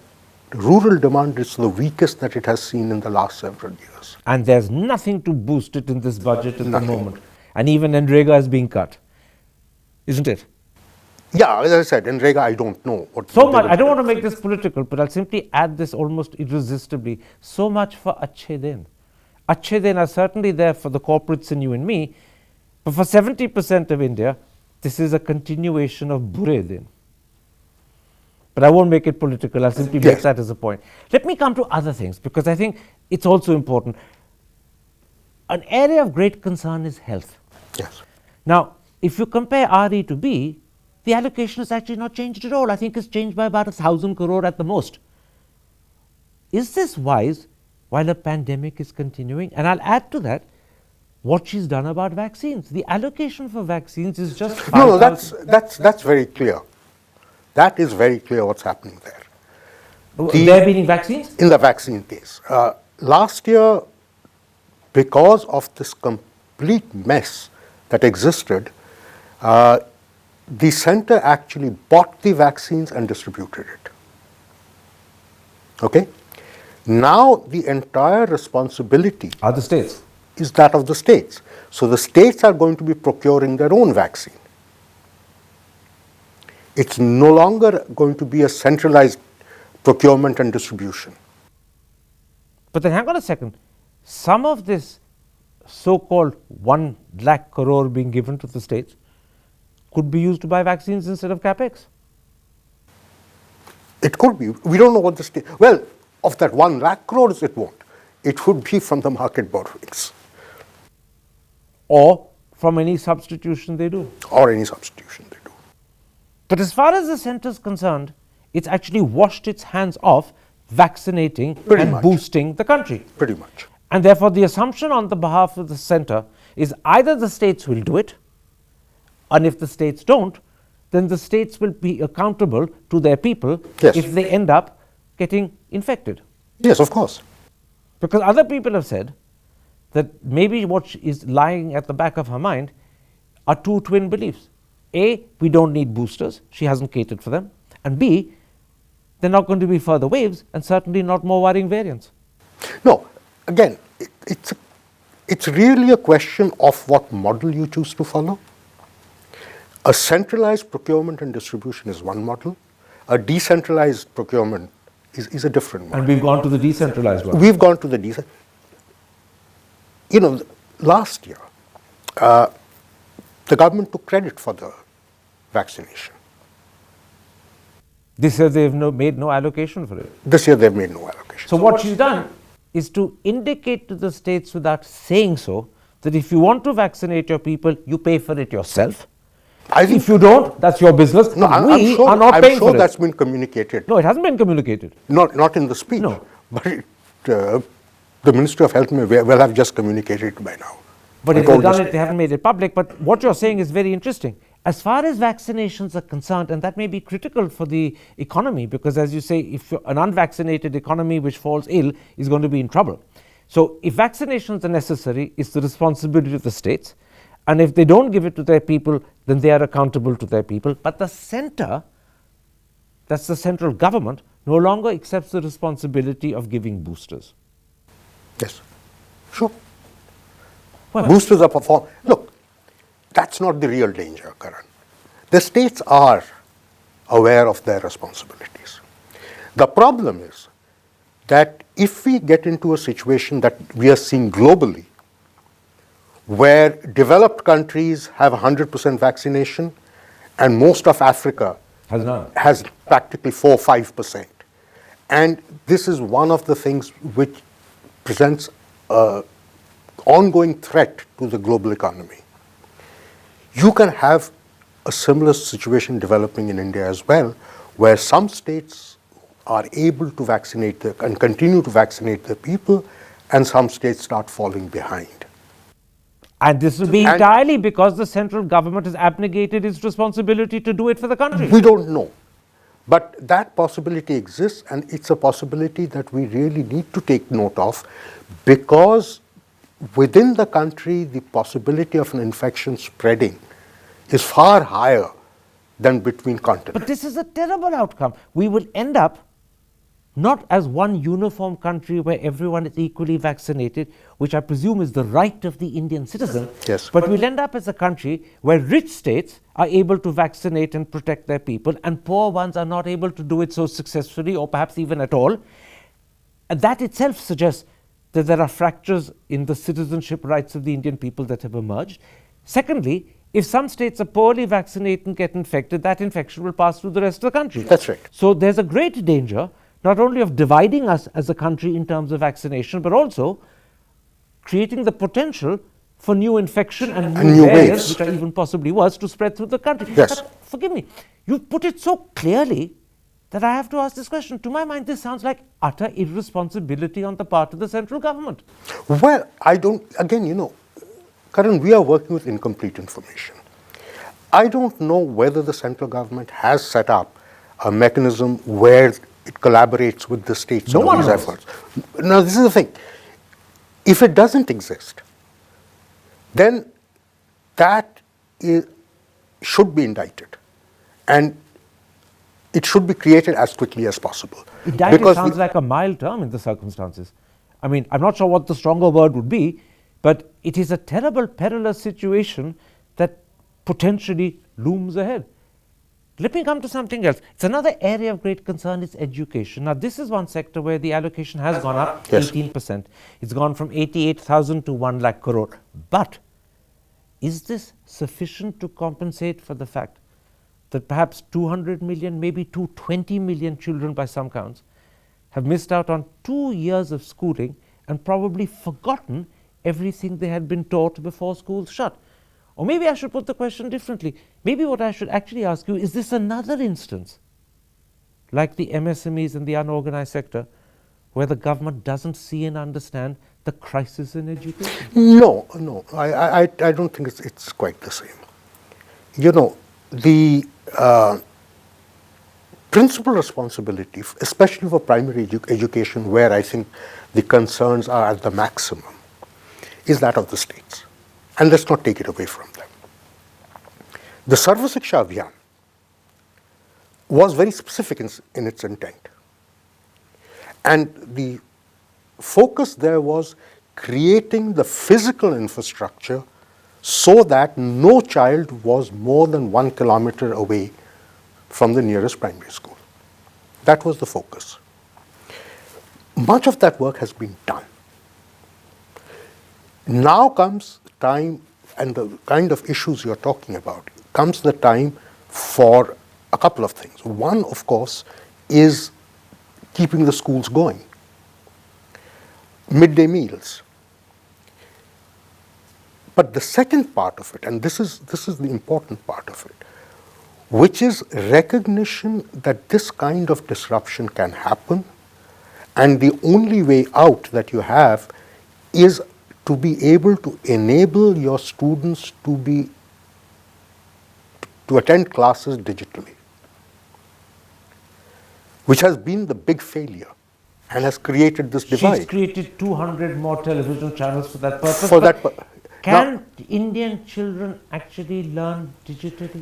rural demand is the weakest that it has seen in the last several years. And there's nothing to boost it in this budget at the moment. And even MNREGA is being cut, isn't it? Yeah, as I said, MNREGA, I don't know. So much, I don't want to make this political, but I'll simply add this almost irresistibly. So much for Achhe Din. Achhe Din are certainly there for the corporates and you and me, but for 70% of India, this is a continuation of Bure Din. But I won't make it political, I'll simply make that as a point. Let me come to other things, because I think it's also important. An area of great concern is health. Yes. Now, if you compare RE to B, the allocation has actually not changed at all. I think it's changed by about 1,000 crore at the most. Is this wise while a pandemic is continuing? And I'll add to that what she's done about vaccines. The allocation for vaccines is just 5,000. No, that's very clear. That is very clear what's happening there. There being vaccines? In the vaccine case. Last year, because of this complete mess that existed, the center actually bought the vaccines and distributed it. Okay? Now the entire responsibility Are the states? Is that of the states. So the states are going to be procuring their own vaccine. It's no longer going to be a centralized procurement and distribution. But then hang on a second. Some of this so-called 1 lakh crore being given to the states could be used to buy vaccines instead of CAPEX. It could be. We don't know what the state. Well, of that 1 lakh crores, it won't. It would be from the market borrowings. Or from any substitution they do. Or any substitution they do. But as far as the centre is concerned, it's actually washed its hands off vaccinating and boosting the country. Pretty much. And therefore, the assumption on the behalf of the centre is either the states will do it, and if the states don't, then the states will be accountable to their people if they end up getting infected. Yes, of course. Because other people have said that maybe what is lying at the back of her mind are two twin beliefs. A, we don't need boosters, she hasn't catered for them. And B, there are not going to be further waves and certainly not more worrying variants. No, again, it's really a question of what model you choose to follow. A centralized procurement and distribution is one model. A decentralized procurement is a different model. And we've gone to the decentralized one. We've gone to the decentralized. You know, last year, the government took credit for the vaccination. This year they've made no allocation for it. This year they've made no allocation. So what she's done is to indicate to the states without saying so that if you want to vaccinate your people, you pay for it yourself. If you don't, that's your business. No, I'm sure that's been communicated. No, it hasn't been communicated. Not in the speech. No. But the Ministry of Health may well have just communicated it by now. But if they've done it, they haven't made it public. But what you're saying is very interesting. As far as vaccinations are concerned, and that may be critical for the economy, because as you say, if an unvaccinated economy which falls ill is going to be in trouble. So if vaccinations are necessary, it's the responsibility of the states. And if they don't give it to their people, then they are accountable to their people. But the centre, that's the central government, no longer accepts the responsibility of giving boosters. Yes, sure. Well, boosters are performed. Look, that's not the real danger, Karan. The states are aware of their responsibilities. The problem is that if we get into a situation that we are seeing globally, where developed countries have 100% vaccination and most of Africa has practically 4 or 5%. And this is one of the things which presents an ongoing threat to the global economy. You can have a similar situation developing in India as well, where some states are able to vaccinate and continue to vaccinate their people, and some states start falling behind. And this will be entirely because the central government has abnegated its responsibility to do it for the country. We don't know. But that possibility exists, and it's a possibility that we really need to take note of, because within the country, the possibility of an infection spreading is far higher than between continents. But this is a terrible outcome. We will end up not as one uniform country where everyone is equally vaccinated, which I presume is the right of the Indian citizen. Yes. But we'll end up as a country where rich states are able to vaccinate and protect their people, and poor ones are not able to do it so successfully, or perhaps even at all. And that itself suggests that there are fractures in the citizenship rights of the Indian people that have emerged. Secondly, if some states are poorly vaccinated and get infected, that infection will pass through the rest of the country. That's right. So there's a great danger, not only of dividing us as a country in terms of vaccination, but also creating the potential for new infection and new variants, which are even possibly worse, to spread through the country. Yes. But forgive me, you've put it so clearly that I have to ask this question. To my mind, this sounds like utter irresponsibility on the part of the central government. Well, I don't, again, Karan, we are working with incomplete information. I don't know whether the central government has set up a mechanism where it collaborates with the states in these efforts. Now, this is the thing. If it doesn't exist, then that should be indicted. And it should be created as quickly as possible. Indicted sounds like a mild term in the circumstances. I mean, I'm not sure what the stronger word would be, but it is a terrible, perilous situation that potentially looms ahead. Let me come to something else. It's another area of great concern is education. Now, this is one sector where the allocation has gone up 18%. It's gone from 88,000 to 1 lakh crore. But is this sufficient to compensate for the fact that perhaps 200 million, maybe 220 million children by some counts have missed out on 2 years of schooling and probably forgotten everything they had been taught before schools shut? Or maybe I should put the question differently. Maybe what I should actually ask you, is this another instance, like the MSMEs and the unorganized sector, where the government doesn't see and understand the crisis in education? No, I don't think it's quite the same. The principal responsibility, especially for primary education, where I think the concerns are at the maximum, is that of the states. And let's not take it away from them. The Sarva Shiksha Abhiyan was very specific in its intent. And the focus there was creating the physical infrastructure so that no child was more than 1 kilometer away from the nearest primary school. That was the focus. Much of that work has been done. Now comes time, and the kind of issues you're talking about, comes the time for a couple of things. One, of course, is keeping the schools going. Midday meals. But the second part of it, and this is the important part of it, which is recognition that this kind of disruption can happen, and the only way out that you have is to be able to enable your students to attend classes digitally, which has been the big failure and has created this divide. She's created 200 more television channels for that purpose. For that can Indian children actually learn digitally?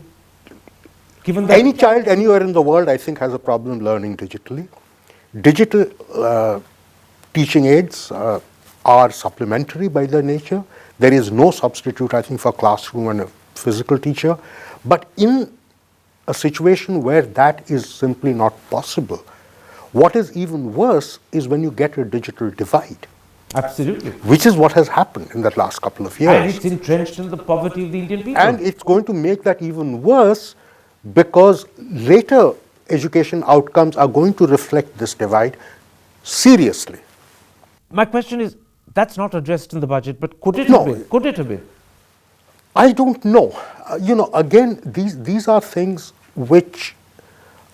Given that any child anywhere in the world, I think, has a problem learning digitally. Digital teaching aids are supplementary by their nature. There is no substitute, I think, for classroom and a physical teacher. But in a situation where that is simply not possible, what is even worse is when you get a digital divide. Absolutely. Which is what has happened in the last couple of years. And it's entrenched in the poverty of the Indian people. And it's going to make that even worse because later education outcomes are going to reflect this divide seriously. My question is, that's not addressed in the budget, but could it have been? Could it have been? I don't know. Again, these are things which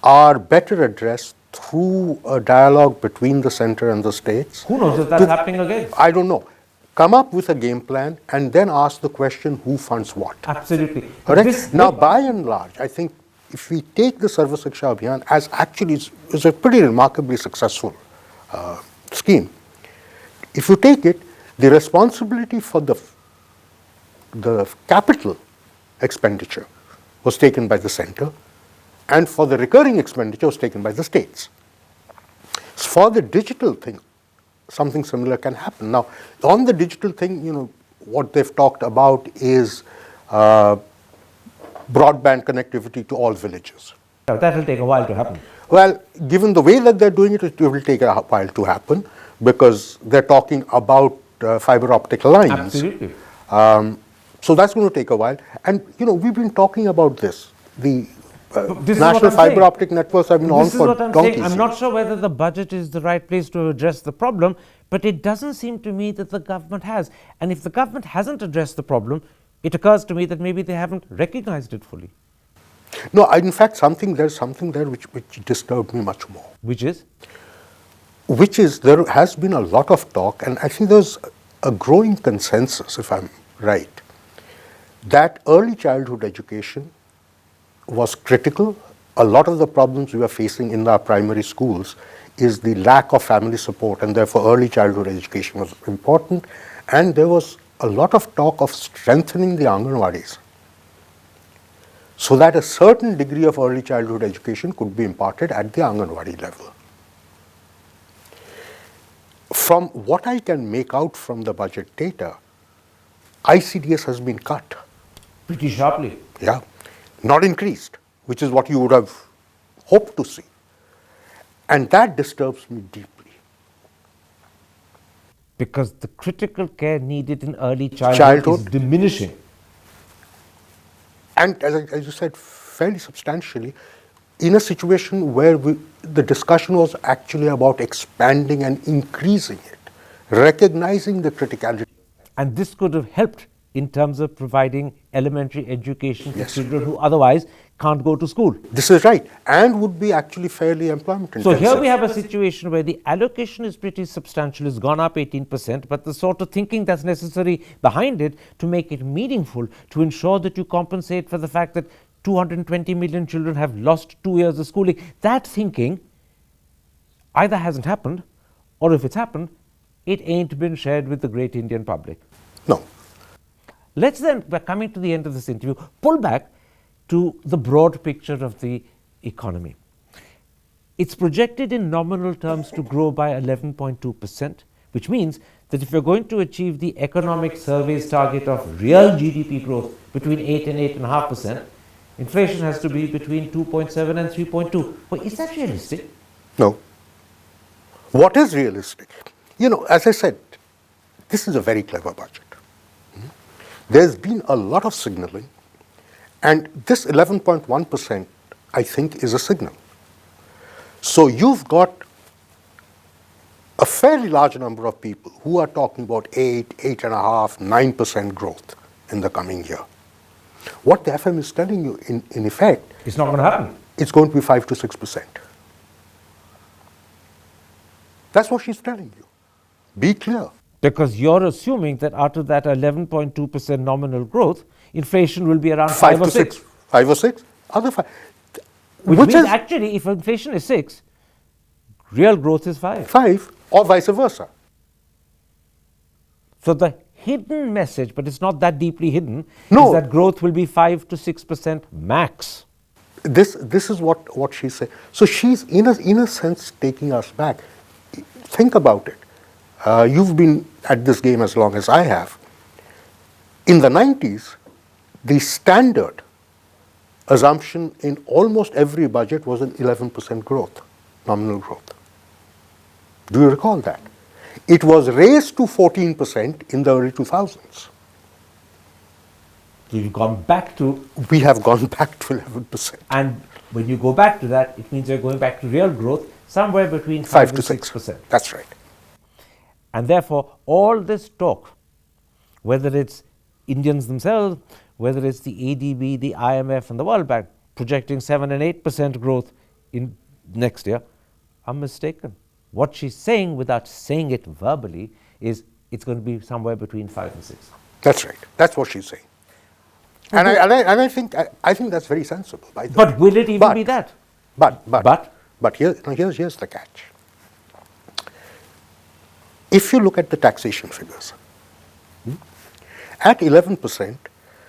are better addressed through a dialogue between the center and the states. Who knows if that's happening again? I don't know. Come up with a game plan and then ask the question, who funds what? Absolutely. Correct? Now, by and large, I think if we take the Sarva Shiksha Abhiyan as actually is a pretty remarkably successful scheme, if you take it, the responsibility for the capital expenditure was taken by the center, and for the recurring expenditure was taken by the states. For the digital thing, something similar can happen. Now, on the digital thing, what they've talked about is broadband connectivity to all villages. That will take a while to happen. Well, given the way that they're doing it, it will take a while to happen because they're talking about fiber optic lines. Absolutely. So that's going to take a while. And, we've been talking about this. The This national fiber optic networks have been on for donkeys. I'm not sure whether the budget is the right place to address the problem, but it doesn't seem to me that the government has. And if the government hasn't addressed the problem, it occurs to me that maybe they haven't recognized it fully. No, in fact, there's something there which disturbed me much more. Which is? Which is, there has been a lot of talk, and I think there's a growing consensus, if I'm right, that early childhood education was critical. A lot of the problems we are facing in our primary schools is the lack of family support, and therefore early childhood education was important. And there was a lot of talk of strengthening the Anganwadis so that a certain degree of early childhood education could be imparted at the Anganwadi level. From what I can make out from the budget data, ICDS has been cut. Pretty sharply. Yeah, not increased, which is what you would have hoped to see. And that disturbs me deeply. Because the critical care needed in early childhood is diminishing. And as you said, fairly substantially, in a situation where the discussion was actually about expanding and increasing it, recognizing the criticality. And this could have helped in terms of providing elementary education to children who otherwise can't go to school. This is right, and would be actually fairly employment intensive. So here we have a situation where the allocation is pretty substantial, it's gone up 18%, but the sort of thinking that's necessary behind it to make it meaningful, to ensure that you compensate for the fact that 220 million children have lost 2 years of schooling, that thinking either hasn't happened, or if it's happened, it ain't been shared with the great Indian public. No. Let's then, we're coming to the end of this interview, pull back to the broad picture of the economy. It's projected in nominal terms to grow by 11.2%, which means that if you're going to achieve the economic survey's target of real GDP growth between 8 and 8.5%, inflation has to be between 2.7 and 3.2. Well, is that realistic? No. What is realistic? As I said, this is a very clever budget. There's been a lot of signaling, and this 11.1%, I think, is a signal. So you've got a fairly large number of people who are talking about 8, 8.5, 9% growth in the coming year. What the FM is telling you, in effect, it's not going to happen. It's going to be 5 to 6%. That's what she's telling you. Be clear. Because you're assuming that out of that 11.2% nominal growth, inflation will be around 5 or 6. 5 or 6? Other 5. Which means actually, if inflation is 6, real growth is 5. 5, or vice versa. So the hidden message, but it's not that deeply hidden, is that growth will be 5 to 6% max. This is what she said. So she's in a sense taking us back. Think about it. You've been at this game as long as I have. In the 90s, the standard assumption in almost every budget was an 11% growth, nominal growth. Do you recall that? It was raised to 14% in the early 2000s. So you've gone back to... We have gone back to 11%. And when you go back to that, it means you're going back to real growth somewhere between 5 to 6%. That's right. And therefore, all this talk, whether it's Indians themselves, whether it's the ADB, the IMF, and the World Bank projecting 7 and 8% growth in next year, are mistaken. What she's saying, without saying it verbally, is it's going to be somewhere between 5 and 6. That's right. That's what she's saying. And I think that's very sensible. By the way. But will it even be that? But here's the catch. If you look at the taxation figures, at 11%,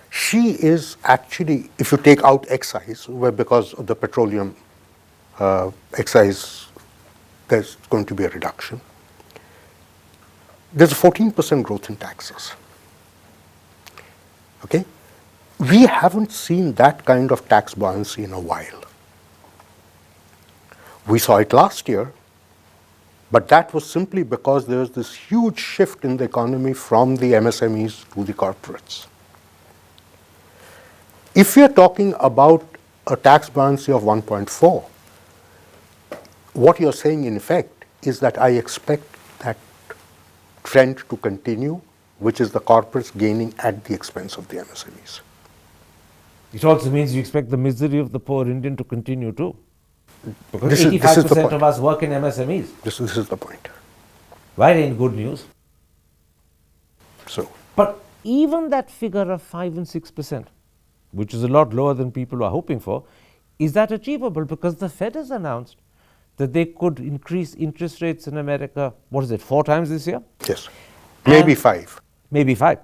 she is actually, if you take out excise, where because of the petroleum excise, there's going to be a reduction. There's a 14% growth in taxes. Okay? We haven't seen that kind of tax buoyancy in a while. We saw it last year, but that was simply because there was this huge shift in the economy from the MSMEs to the corporates. If we are talking about a tax buoyancy of 1.4, what you're saying in effect is that I expect that trend to continue, which is the corporates gaining at the expense of the MSMEs. It also means you expect the misery of the poor Indian to continue too. Because This is 85% the of us work in MSMEs. This is the point. Right, ain't good news. So, But even that figure of 5 and 6%, which is a lot lower than people are hoping for, is that achievable? Because the Fed has announced that they could increase interest rates in America, 4 times this year? yes, maybe 5. Maybe 5.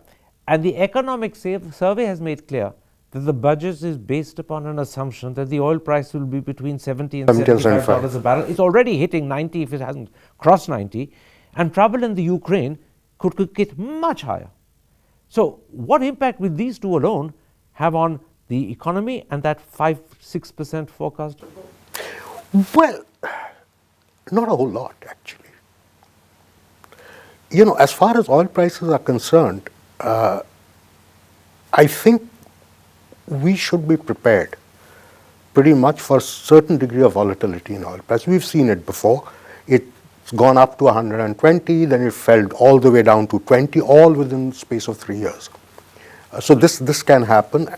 And the economic survey has made clear that the budget is based upon an assumption that the oil price will be between $70 and $75 a barrel. It's already hitting 90 if it hasn't crossed 90. And trouble in the Ukraine could get much higher. So what impact will these two alone have on the economy and that 5-6% forecast? Well, not a whole lot, actually. You know, as far as oil prices are concerned, I think we should be prepared pretty much for a certain degree of volatility in oil price. We've seen it before. It's gone up to 120, then it fell all the way down to 20, all within the space of 3 years. So this can happen.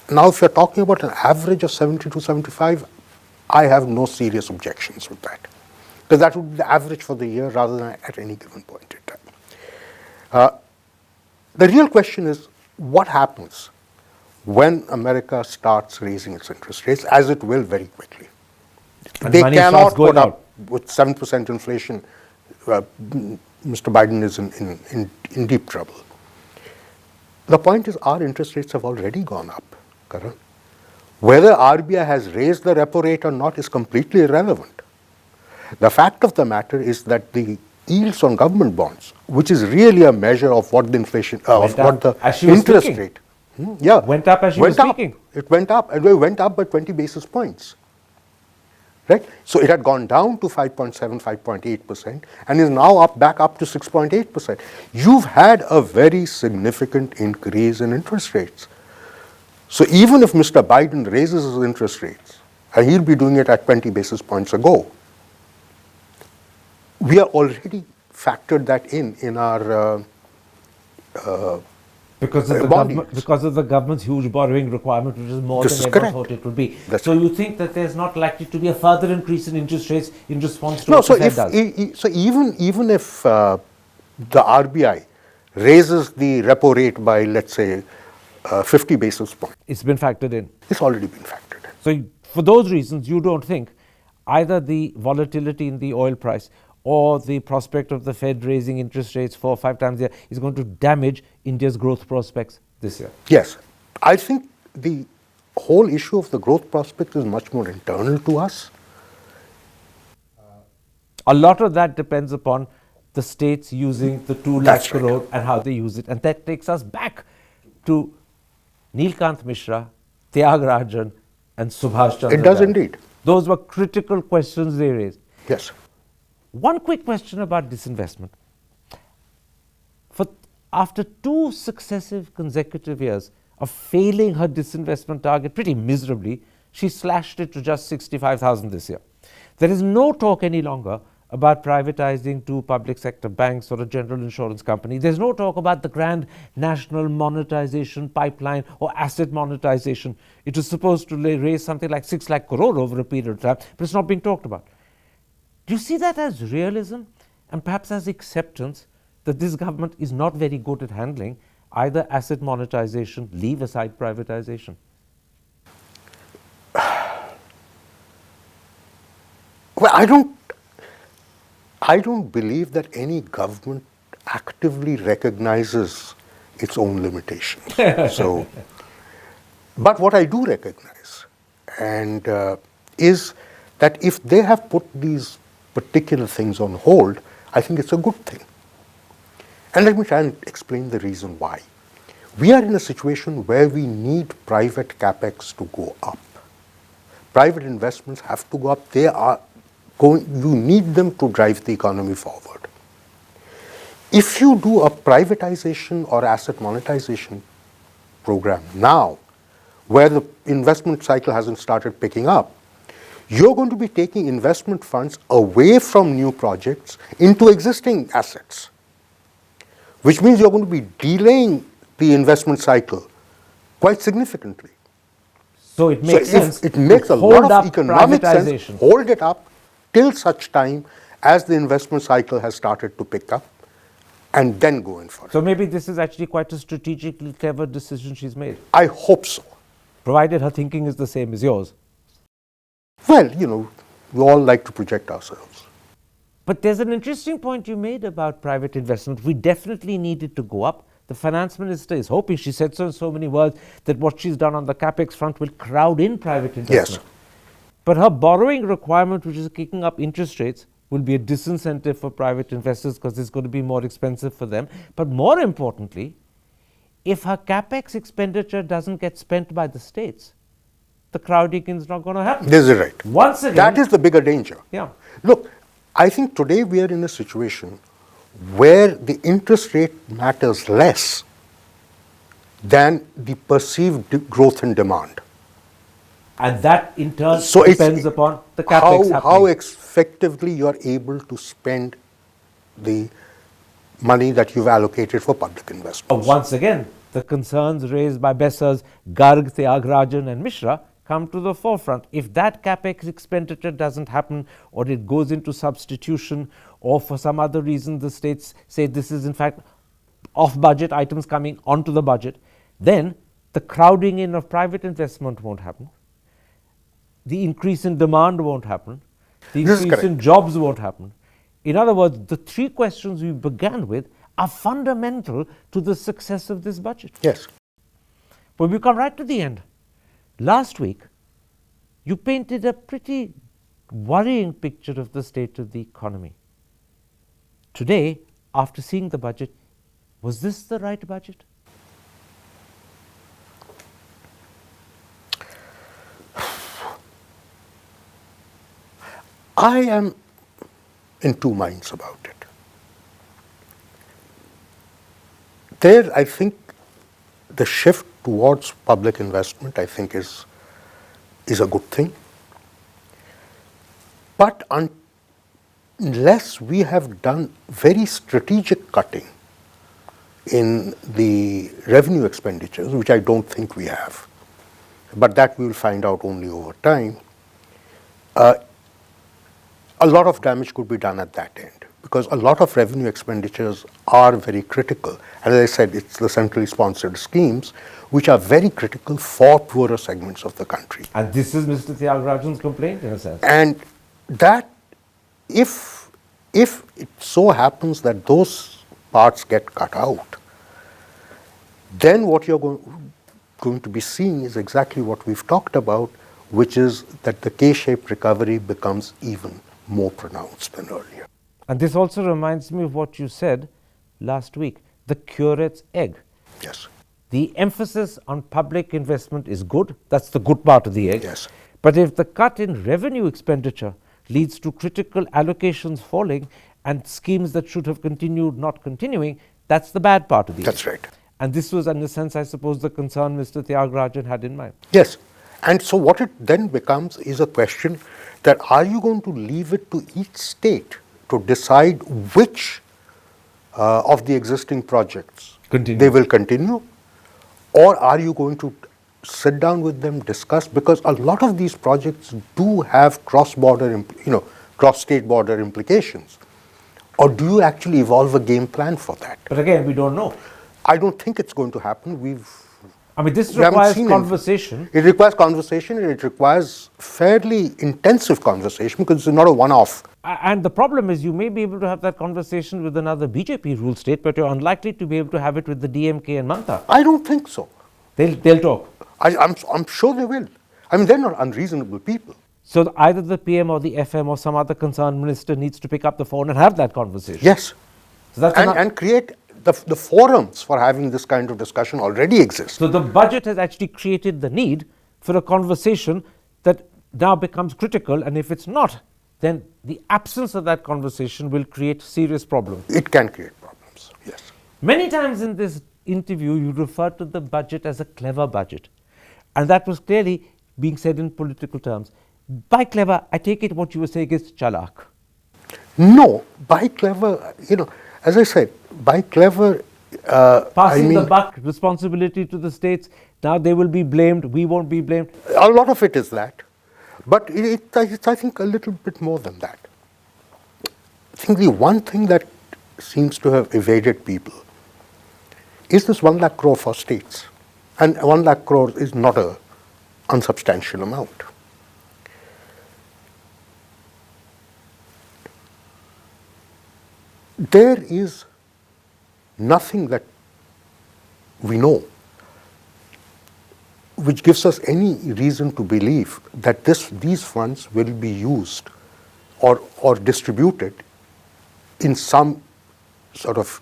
Now, if you're talking about an average of 70 to 75, I have no serious objections with that, because that would be the average for the year rather than at any given point in time. The real question is, what happens when America starts raising its interest rates, as it will very quickly? And they money cannot starts going put up out. with 7% inflation. Mr. Biden is in deep trouble. The point is, our interest rates have already gone up, Karan. Whether RBI has raised the repo rate or not is completely irrelevant. The fact of the matter is that the yields on government bonds, which is really a measure of what the inflation, of what the interest rate, went up as she was speaking. It went up, and it went up by 20 basis points. Right? So it had gone down to 5.7, 5.8%, and is now back up to 6.8%. You've had a very significant increase in interest rates. So even if Mr. Biden raises his interest rates, and he'll be doing it at 20 basis points ago, we are already factored that in our because of the government's huge borrowing requirement, which is more than ever thought it would be. So you think that there's not likely to be a further increase in interest rates in response to what the Fed does? So even if the RBI raises the repo rate by, let's say, 50 basis points. It's been factored in. It's already been factored in. So for those reasons, you don't think either the volatility in the oil price or the prospect of the Fed raising interest rates 4 or 5 times a year is going to damage India's growth prospects this year? Yes. I think the whole issue of the growth prospect is much more internal to us. A lot of that depends upon the states using the 2 lakh crore and how they use it. And that takes us back to Neelkanth Mishra, Thiaga, Rajan, and Subhash Chandra Garg. It does indeed. Those were critical questions they raised. Yes. One quick question about disinvestment. After 2 successive consecutive years of failing her disinvestment target pretty miserably, she slashed it to just 65,000 this year. There is no talk any longer about privatizing two public sector banks or a general insurance company. There's no talk about the grand national monetization pipeline or asset monetization. It was supposed to raise something like 6 lakh crore over a period of time, but it's not being talked about. Do you see that as realism and perhaps as acceptance that this government is not very good at handling either asset monetization, leave aside privatization? Well, I don't believe that any government actively recognizes its own limitations. But what I do recognize is that if they have put these particular things on hold, I think it's a good thing. And let me try and explain the reason why. We are in a situation where we need private CAPEX to go up. Private investments have to go up. You need them to drive the economy forward. If you do a privatization or asset monetization program now, where the investment cycle hasn't started picking up, you're going to be taking investment funds away from new projects into existing assets, which means you're going to be delaying the investment cycle quite significantly. So it makes sense. It makes a lot of economic sense. Hold it up till such time as the investment cycle has started to pick up, and then go in for it. So maybe this is actually quite a strategically clever decision she's made. I hope so. Provided her thinking is the same as yours. Well, we all like to project ourselves. But there's an interesting point you made about private investment. We definitely need it to go up. The finance minister is hoping, she said so in so many words, that what she's done on the CAPEX front will crowd in private investment. Yes. But her borrowing requirement, which is kicking up interest rates, will be a disincentive for private investors because it's going to be more expensive for them. But more importantly, if her CAPEX expenditure doesn't get spent by the states, the crowding is not going to happen. This is right. Once again, that is the bigger danger. Yeah. Look, I think today we are in a situation where the interest rate matters less than the perceived growth in demand. And that in turn depends upon the CAPEX how effectively you are able to spend the money that you've allocated for public investments. Once again, the concerns raised by Bessers, Garg, Thiaga, Rajan and Mishra come to the forefront. If that CAPEX expenditure doesn't happen, or it goes into substitution, or for some other reason the states say this is in fact off-budget items coming onto the budget, then the crowding in of private investment won't happen. The increase in demand won't happen. The increase in jobs won't happen. In other words, the three questions we began with are fundamental to the success of this budget. Yes. But we come right to the end. Last week, you painted a pretty worrying picture of the state of the economy. Today, after seeing the budget, was this the right budget? I am in two minds about it. There, I think the shift towards public investment, I think, is a good thing. But unless we have done very strategic cutting in the revenue expenditures, which I don't think we have, but that we will find out only over time, a lot of damage could be done at that end, because a lot of revenue expenditures are very critical. And as I said, it's the centrally sponsored schemes which are very critical for poorer segments of the country. And this is Mr. Thiagarajan's complaint, in a sense. And that, if it so happens that those parts get cut out, then what you're going to be seeing is exactly what we've talked about, which is that the K-shaped recovery becomes even more pronounced than earlier. And this also reminds me of what you said last week, the curate's egg. Yes. The emphasis on public investment is good. That's the good part of the egg. Yes. But if the cut in revenue expenditure leads to critical allocations falling and schemes that should have continued not continuing, that's the bad part of the egg. That's right. And this was, in a sense, I suppose, the concern Mr. Thiagarajan had in mind. Yes. And so what it then becomes is a question that are you going to leave it to each state to decide which of the existing projects Continue. they will continue, or are you going to sit down with them, discuss? Because a lot of these projects do have cross-border, cross-state border implications. Or do you actually evolve a game plan for that? But again, we don't know. I don't think it's going to happen. This We haven't requires seen conversation. It requires conversation, and it requires fairly intensive conversation because it's not a one-off. And the problem is you may be able to have that conversation with another BJP ruled state, but you're unlikely to be able to have it with the DMK and Mamta. I don't think so. They'll talk. I'm sure they will. They're not unreasonable people. So either the PM or the FM or some other concerned minister needs to pick up the phone and have that conversation. Yes. So that's and create the forums for having this kind of discussion already exist. So the budget has actually created the need for a conversation that now becomes critical, and if it's not, then the absence of that conversation will create serious problems. It can create problems, yes. Many times in this interview, you referred to the budget as a clever budget, and that was clearly being said in political terms. By clever, I take it what you were saying is chalak. No, by clever, as I said, by clever, Passing the buck responsibility to the states, now they will be blamed, we won't be blamed. A lot of it is that, but it's, I think, a little bit more than that. I think the one thing that seems to have evaded people is this 1 lakh crore for states. And 1 lakh crore is not an unsubstantial amount. There is nothing that we know which gives us any reason to believe that these funds will be used or distributed in some sort of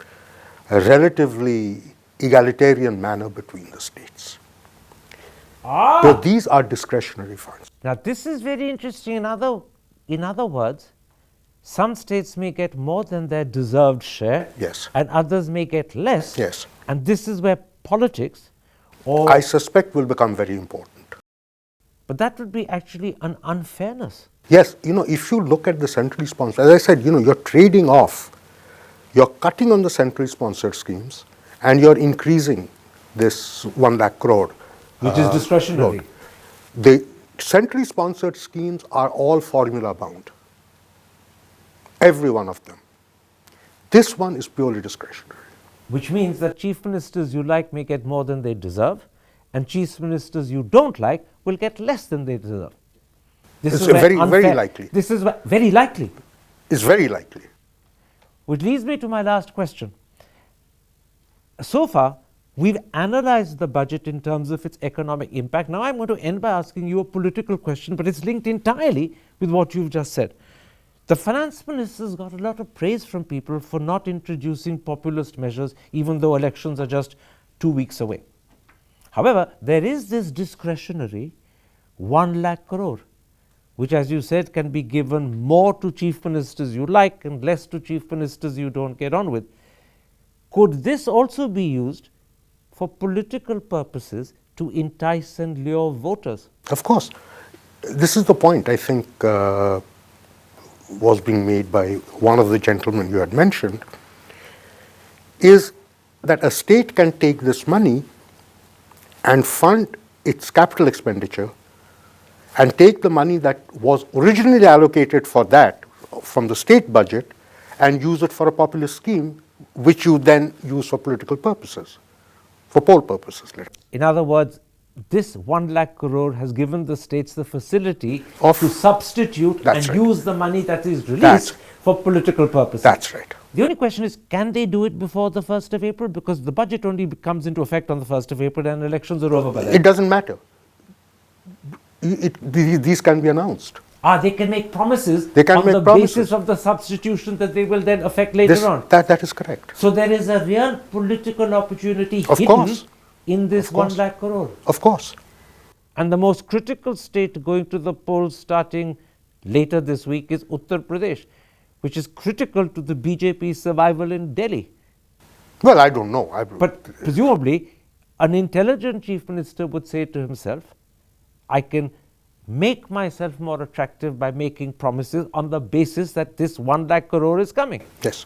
a relatively egalitarian manner between the states. So these are discretionary funds. Now this is very interesting. In other words, some states may get more than their deserved share, Yes. and others may get less. Yes. And this is where politics, I suspect, will become very important. but that would be actually an unfairness. Yes, if you look at the centrally sponsored, as I said, you're trading off, you're cutting on the centrally sponsored schemes, and you're increasing this 1 lakh crore. Which is discretionary. load. The centrally sponsored schemes are all formula bound. Every one of them. This one is purely discretionary. Which means that chief ministers you like may get more than they deserve, and chief ministers you don't like will get less than they deserve. This It's is where very unfair- likely. This is very likely. It's very likely. Which leads me to my last question. So far, we've analyzed the budget in terms of its economic impact. Now I'm going to end by asking you a political question, but it's linked entirely with what you've just said. The finance minister's got a lot of praise from people for not introducing populist measures, even though elections are just 2 weeks away. However, there is this discretionary 1 lakh crore, which, as you said, can be given more to chief ministers you like and less to chief ministers you don't get on with. Could this also be used for political purposes to entice and lure voters? Of course. This is the point, I think, was being made by one of the gentlemen you had mentioned, is that a state can take this money and fund its capital expenditure and take the money that was originally allocated for that from the state budget and use it for a populist scheme, which you then use for political purposes, for poll purposes. In other words, this 1 lakh crore has given the states the facility to substitute and right. use the money that is released for political purposes. That's right. The only question is, can they do it before the 1st of April? Because the budget only comes into effect on the 1st of April and elections are over by then. It doesn't matter. These can be announced. They can make promises They can on make the promises. basis of the substitution that they will then affect later on. That is correct. So there is a real political opportunity Of hidden course. in this Of course. 1 lakh crore. Of course. And the most critical state going to the polls starting later this week is Uttar Pradesh, which is critical to the BJP's survival in Delhi. Well, I don't know. But presumably, an intelligent chief minister would say to himself, I can make myself more attractive by making promises on the basis that this 1 lakh crore is coming. Yes.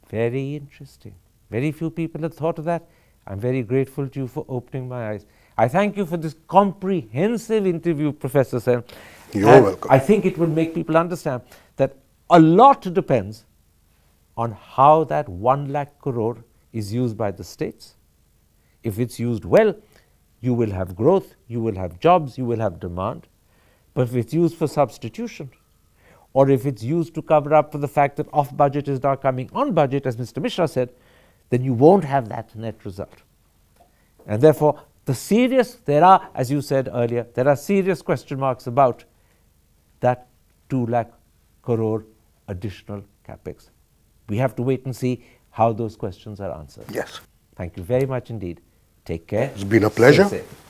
Very interesting. Very few people have thought of that. I'm very grateful to you for opening my eyes. I thank you for this comprehensive interview, Professor Sen. You're welcome. I think it will make people understand that a lot depends on how that 1 lakh crore is used by the states. If it's used well, you will have growth, you will have jobs, you will have demand. But if it's used for substitution, or if it's used to cover up for the fact that off budget is now coming on budget, as Mr. Mishra said, then you won't have that net result. And therefore, there are, as you said earlier, there are serious question marks about that 2 lakh crore additional CAPEX. We have to wait and see how those questions are answered. Yes. Thank you very much indeed. Take care. It's been a pleasure. Stay safe.